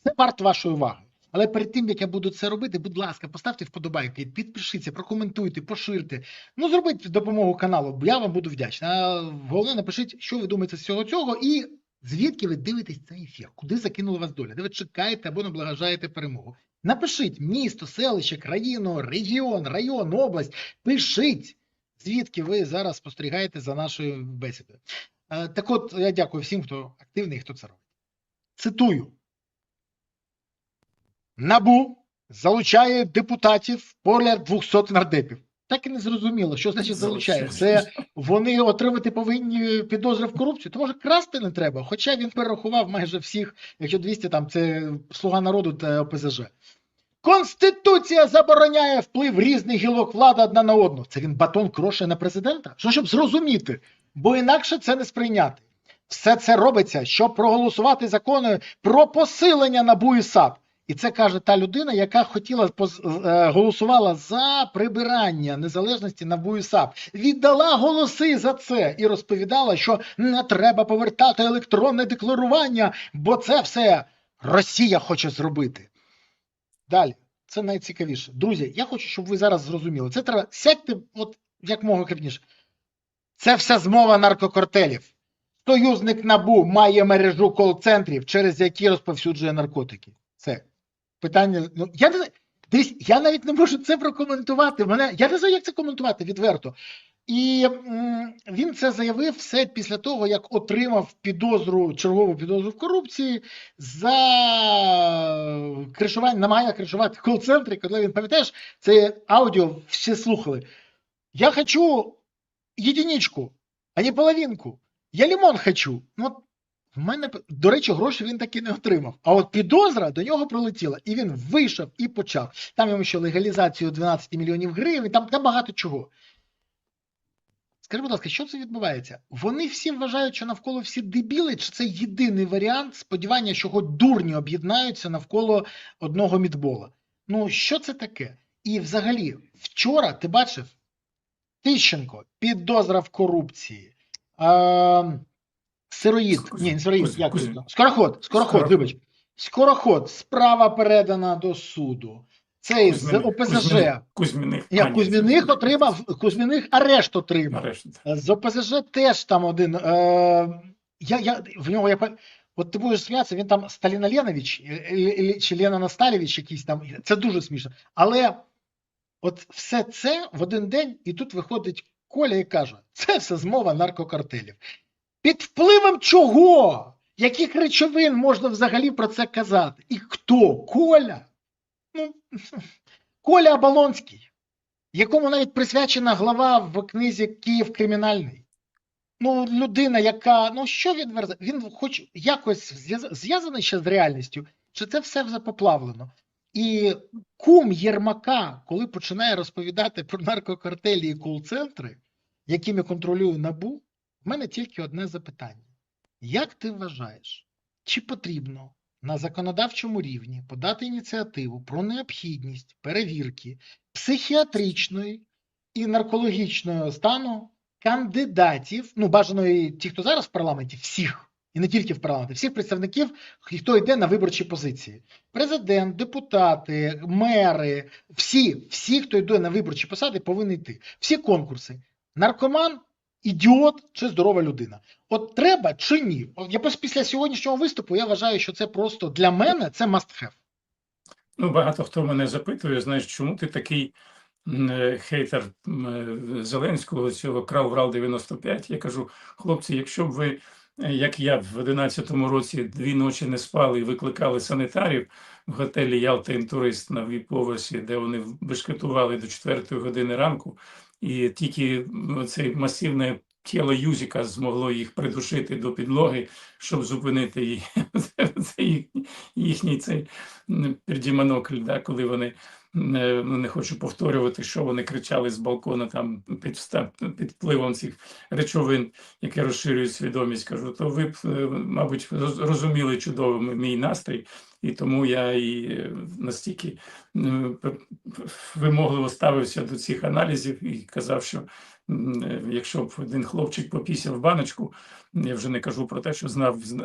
це варт вашої уваги. Але перед тим, як я буду це робити, будь ласка, поставте вподобайки, підпишіться, прокоментуйте, поширте. Зробіть допомогу каналу, бо я вам буду вдячний. А головне, напишіть, що ви думаєте з всього цього і звідки ви дивитесь цей ефір, куди закинула вас доля, де ви чекаєте або наближаєте перемогу. Напишіть місто, селище, країну, регіон, район, область. Пишіть, звідки ви зараз спостерігаєте за нашою бесідою. Так от, я дякую всім, хто активний і хто це робить. Цитую. НАБУ залучає депутатів поряд 200 нардепів. Так і не зрозуміло, що значить залучає. Це вони отримати повинні підозри в корупцію. То може красти не треба, хоча він перерахував майже всіх, якщо 200 там це Слуга народу та ОПЗЖ. Конституція забороняє вплив різних гілок влади одна на одну. Це він батон крошає на президента? Що, щоб зрозуміти? Бо інакше це не сприйняти. Все це робиться, щоб проголосувати закони про посилення НАБУ і САП. І це каже та людина, яка голосувала за прибирання незалежності НАБУ і САП. Віддала голоси за це і розповідала, що не треба повертати електронне декларування, бо це все Росія хоче зробити. Далі, це найцікавіше. Друзі, я хочу, щоб ви зараз зрозуміли. Це треба, сядьте, от як мого крепніше. Це вся змова наркокартелів. Союзник НАБУ має мережу кол-центрів, через які розповсюджує наркотики. Це питання. Я навіть не можу це прокоментувати. Я не знаю, як це коментувати відверто. І він це заявив все після того, як отримав чергову підозру в корупції за кришування, намагання кришувати кол-центри, коли він, пам'ятаєш, це аудіо всі слухали. Я хочу единичку, а не половинку. Я лимон хочу. В мене, до речі, гроші він таки не отримав. А от підозра до нього прилетіла. І він вийшов і почав. Там йому ще легалізацію 12 мільйонів гривень, там багато чого. Скажи, будь ласка, що це відбувається? Вони всі вважають, що навколо всі дебіли, чи це єдиний варіант сподівання, що хоч дурні об'єднаються навколо одного Мідбола? Що це таке? І взагалі, вчора, ти бачив, Тищенко, підозра в корупції, Скороход, вибач. Скороход, справа передана до суду. Цей з ОПЗЖ. Кузьміних арешт отримав. З ОПЗЖ теж там один. От ти будеш сміятися, він там Сталіна Ленович чи Лена Насталєвич якийсь там, це дуже смішно. Але от все це в один день, і тут виходить Коля і каже, це все змова наркокартелів. Під впливом чого? Яких речовин можна взагалі про це казати? І хто? Коля? Ну, Коля Оболонський, якому навіть присвячена глава в книзі «Київ кримінальний». Ну, людина, яка, ну що він верзе? Він хоч якось зв'язаний ще з реальністю, чи це все запоплавлено? І кум Єрмака, коли починає розповідати про наркокартелі і кол-центри, якими контролює НАБУ, в мене тільки одне запитання. Як ти вважаєш, чи потрібно на законодавчому рівні подати ініціативу про необхідність перевірки психіатричної і наркологічного стану кандидатів, ну бажано і ті, хто зараз в парламенті, всіх, і не тільки в парламенті, всіх представників, хто йде на виборчі позиції. Президент, депутати, мери, всі, хто йде на виборчі посади, повинні йти. Всі конкурси. Наркоман, ідіот чи здорова людина. От треба чи ні? От я після сьогоднішнього виступу я вважаю, що це просто для мене це must have. Ну, багато хто мене запитує, знаєш, чому ти такий хейтер Зеленського, цього крав 95. Я кажу, хлопці, якщо б ви, як я в 11-му році 2 ночі не спали і викликали санітарів в готелі Ялта Інтурист на поверсі, де вони бешкетували до 4 години ранку, і тільки це масивне тіло Юзіка змогло їх придушити до підлоги, щоб зупинити їх. Це їхній цей пердімонокль, да, коли вони, не хочу повторювати, що вони кричали з балкона там під впливом цих речовин, які розширюють свідомість. Кажу, то ви б, мабуть, розуміли чудово мій настрій, і тому я і настільки вимогливо ставився до цих аналізів і казав, що якщо б один хлопчик попісяв баночку, я вже не кажу про те, що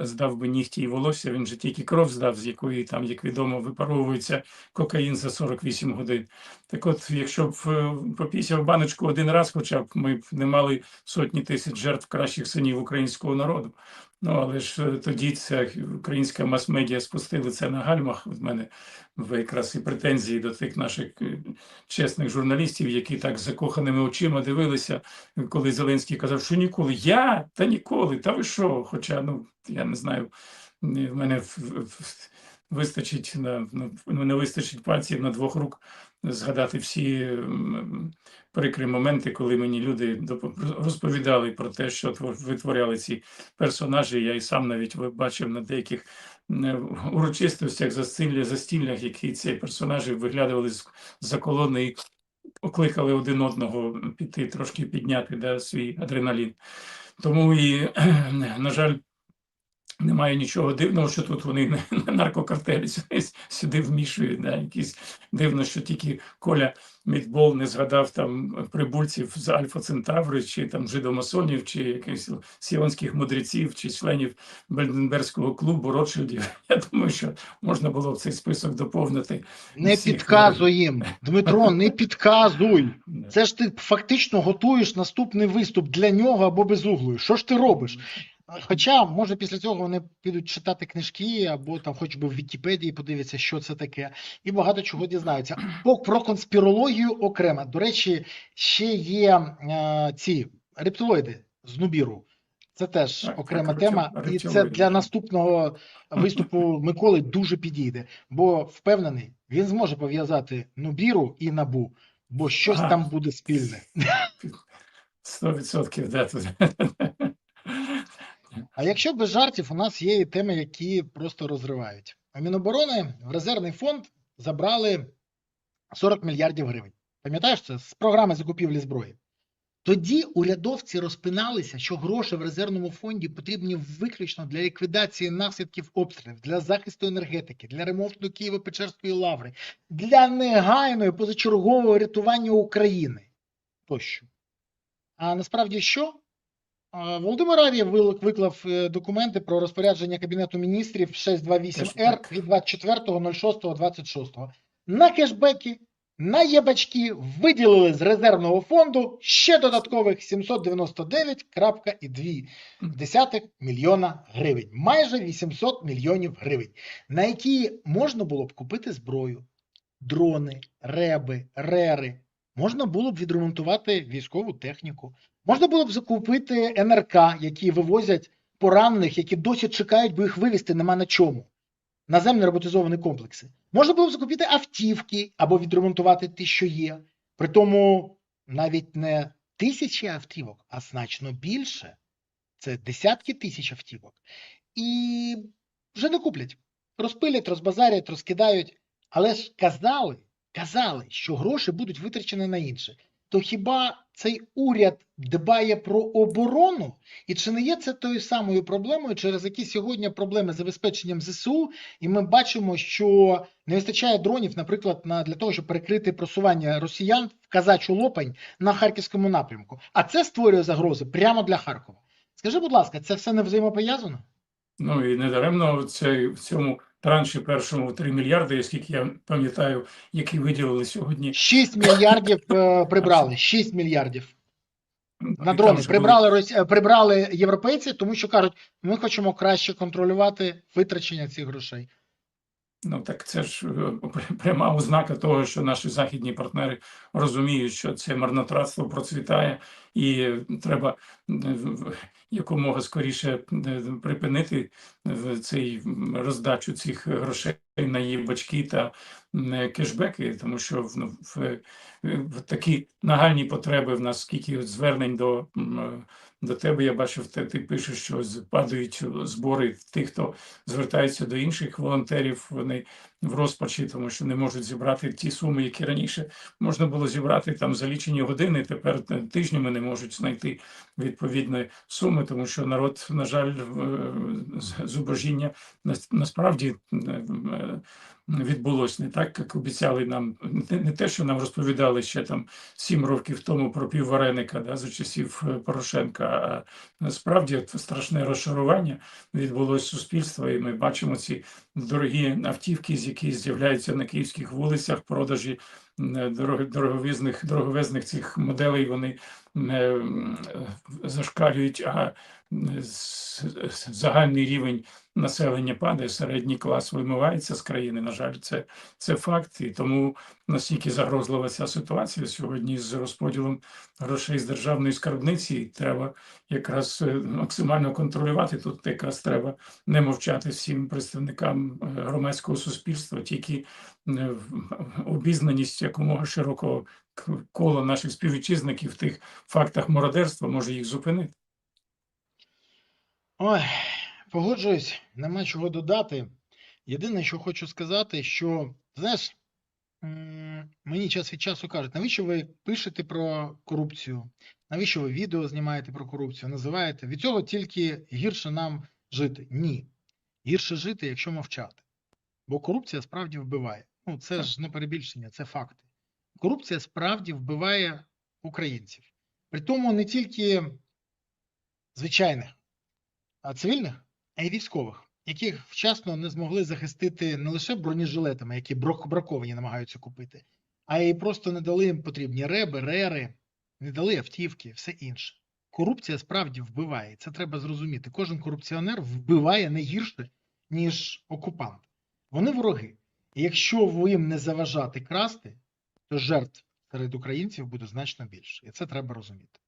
здав би нігті і волосся, він же тільки кров здав, з якої там, як відомо, випаровується кокаїн за 48 годин. Так от, якщо б попісяв баночку один раз, хоча б ми б не мали сотні тисяч жертв кращих синів українського народу. Ну, але ж тоді ця українська мас-медіа спустили це на гальмах. В мене якраз і претензії до тих наших чесних журналістів, які так з закоханими очима дивилися, коли Зеленський казав, що ніколи. Та ніколи, та ви що? Хоча, ну, я не знаю, в мене вистачить, не вистачить пальців на 2 рук згадати всі прикрі моменти, коли мені люди розповідали про те, що витворяли ці персонажі. Я і сам навіть бачив на деяких урочистостях, застіллях, які ці персонажі виглядали з-за колони і окликали один одного піти, трошки підняти свій адреналін. Тому і, на жаль, немає нічого дивного, що тут вони наркокартелі сюди вмішують. Якісь дивно, що тільки Коля Мітбол не згадав там прибульців з Альфа Центаври, чи там жидомасонів, чи якихось сіонських мудреців, чи членів Бельденбергського клубу, Ротшильдів. Я думаю, що можна було в цей список доповнити. Не підказуй їм, Дмитро, не підказуй. Це ж ти фактично готуєш наступний виступ для нього або безуглою. Що ж ти робиш? Хоча, може, після цього вони підуть читати книжки, або там хоч би в Вікіпедії подивляться, що це таке, і багато чого дізнаються. Про конспірологію окремо. До речі, ще є ці рептилоїди з Нубіру. Це теж окрема тема, і це для наступного виступу Миколи дуже підійде. Бо, впевнений, він зможе пов'язати Нубіру і НАБУ, бо щось там буде спільне. 100%, да, тут. А якщо без жартів, у нас є і теми, які просто розривають. А Міноборони в резервний фонд забрали 40 мільярдів гривень. Пам'ятаєш це? З програми закупівлі зброї. Тоді урядовці розпиналися, що гроші в резервному фонді потрібні виключно для ліквідації наслідків обстрілів, для захисту енергетики, для ремонту Києво-Печерської лаври, для негайного позачергового рятування України. Тощо. А насправді що? Володимир Ар'єв виклав документи про розпорядження Кабінету міністрів 628-Р від 24.06.26 на кешбеки На єбачки виділили з резервного фонду ще додаткових 799,2 мільйона гривень. Майже 800 мільйонів гривень, на які можна було б купити зброю, дрони, реби, рери. Можна було б відремонтувати військову техніку. Можна було б закупити НРК, які вивозять поранених, які досі чекають, бо їх вивезти нема на чому. Наземні роботизовані комплекси. Можна було б закупити автівки або відремонтувати ті, що є. При тому навіть не тисячі автівок, а значно більше. Це десятки тисяч автівок. І вже не куплять. Розпилять, розбазарять, розкидають. Але ж казали, що гроші будуть витрачені на інше. То хіба цей уряд дбає про оборону? І чи не є це тою самою проблемою, через які сьогодні проблеми з забезпеченням ЗСУ, і ми бачимо, що не вистачає дронів, наприклад, для того, щоб перекрити просування росіян в Казачу Лопань на Харківському напрямку. А це створює загрози прямо для Харкова. Скажи, будь ласка, це все не взаємопов'язано? Ну і недаремно в цьому транші першому 3 мільярди, оскільки я пам'ятаю, які виділили сьогодні. 6 мільярдів прибрали. 6 мільярдів. На дрони прибрали європейці, тому що кажуть, ми хочемо краще контролювати витрачення цих грошей. Ну так це ж пряма ознака того, що наші західні партнери розуміють, що це марнотратство процвітає, і треба якомога скоріше припинити цей роздачу цих грошей на їбачки та кешбеки, тому що в такі нагальні потреби в нас, скільки звернень до тебе, я бачив, ти пишеш, що падають збори тих, хто звертається до інших волонтерів, вони в розпачі, тому що не можуть зібрати ті суми, які раніше можна було зібрати там за лічені години, тепер тижнями не можуть знайти відповідної суми, тому що народ, на жаль, зубожіння насправді відбулось не так, як обіцяли нам, не те, що нам розповідали ще там 7 років тому про піввареника, за часів Порошенка, а насправді страшне розчарування відбулось суспільство, і ми бачимо ці дорогі автівки, які з'являються на київських вулицях, продажі дороговезних цих моделей, вони зашкалюють, а загальний рівень населення падає, середній клас вимивається з країни, на жаль, це факт, і тому настільки загрозлива ця ситуація сьогодні з розподілом грошей з державної скарбниці, треба якраз максимально контролювати, тут якраз треба не мовчати всім представникам громадського суспільства, тільки обізнаність якомога широкого кола наших співвітчизників в тих фактах мародерства може їх зупинити. Ой, погоджуюсь, нема чого додати. Єдине, що хочу сказати, що, знаєш, мені час від часу кажуть, навіщо ви пишете про корупцію, навіщо ви відео знімаєте про корупцію, називаєте, від цього тільки гірше нам жити. Ні, гірше жити, якщо мовчати. Бо корупція справді вбиває. Ну, це ж не перебільшення, це факти. Корупція справді вбиває українців. Притому не тільки звичайних, а цивільних, а й військових, яких вчасно не змогли захистити не лише бронежилетами, які браковані намагаються купити, а й просто не дали їм потрібні реби, рери, не дали автівки, все інше. Корупція справді вбиває, це треба зрозуміти. Кожен корупціонер вбиває не гірше, ніж окупант. Вони вороги. І якщо ви їм не заважати красти, то жертв серед українців буде значно більше. І це треба розуміти.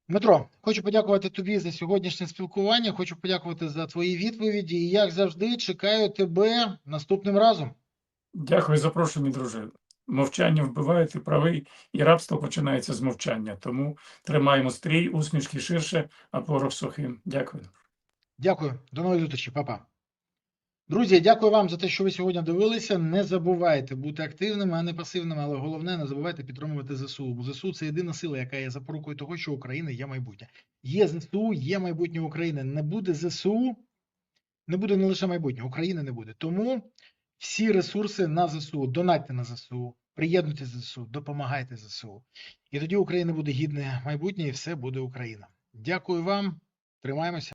Дмитро, хочу подякувати тобі за сьогоднішнє спілкування, хочу подякувати за твої відповіді і, як завжди, чекаю тебе наступним разом. Дякую за запрошення, друже. Мовчання вбиває, ти правий, і рабство починається з мовчання. Тому тримаємо стрій, усмішки ширше, а порох сухим. Дякую. Дякую. До нової зустрічі. Па-па. Друзі, дякую вам за те, що ви сьогодні дивилися. Не забувайте бути активними, а не пасивними, але головне, не забувайте підтримувати ЗСУ. Бо ЗСУ – це єдина сила, яка є запорукою того, що Україна є майбутнє. Є ЗСУ, є майбутнє України. Не буде ЗСУ, не буде не лише майбутнє, України не буде. Тому всі ресурси на ЗСУ, донатьте на ЗСУ, приєднуйтесь до ЗСУ, допомагайте ЗСУ. І тоді Україна буде гідне майбутнє, і все буде Україна. Дякую вам, тримаємося.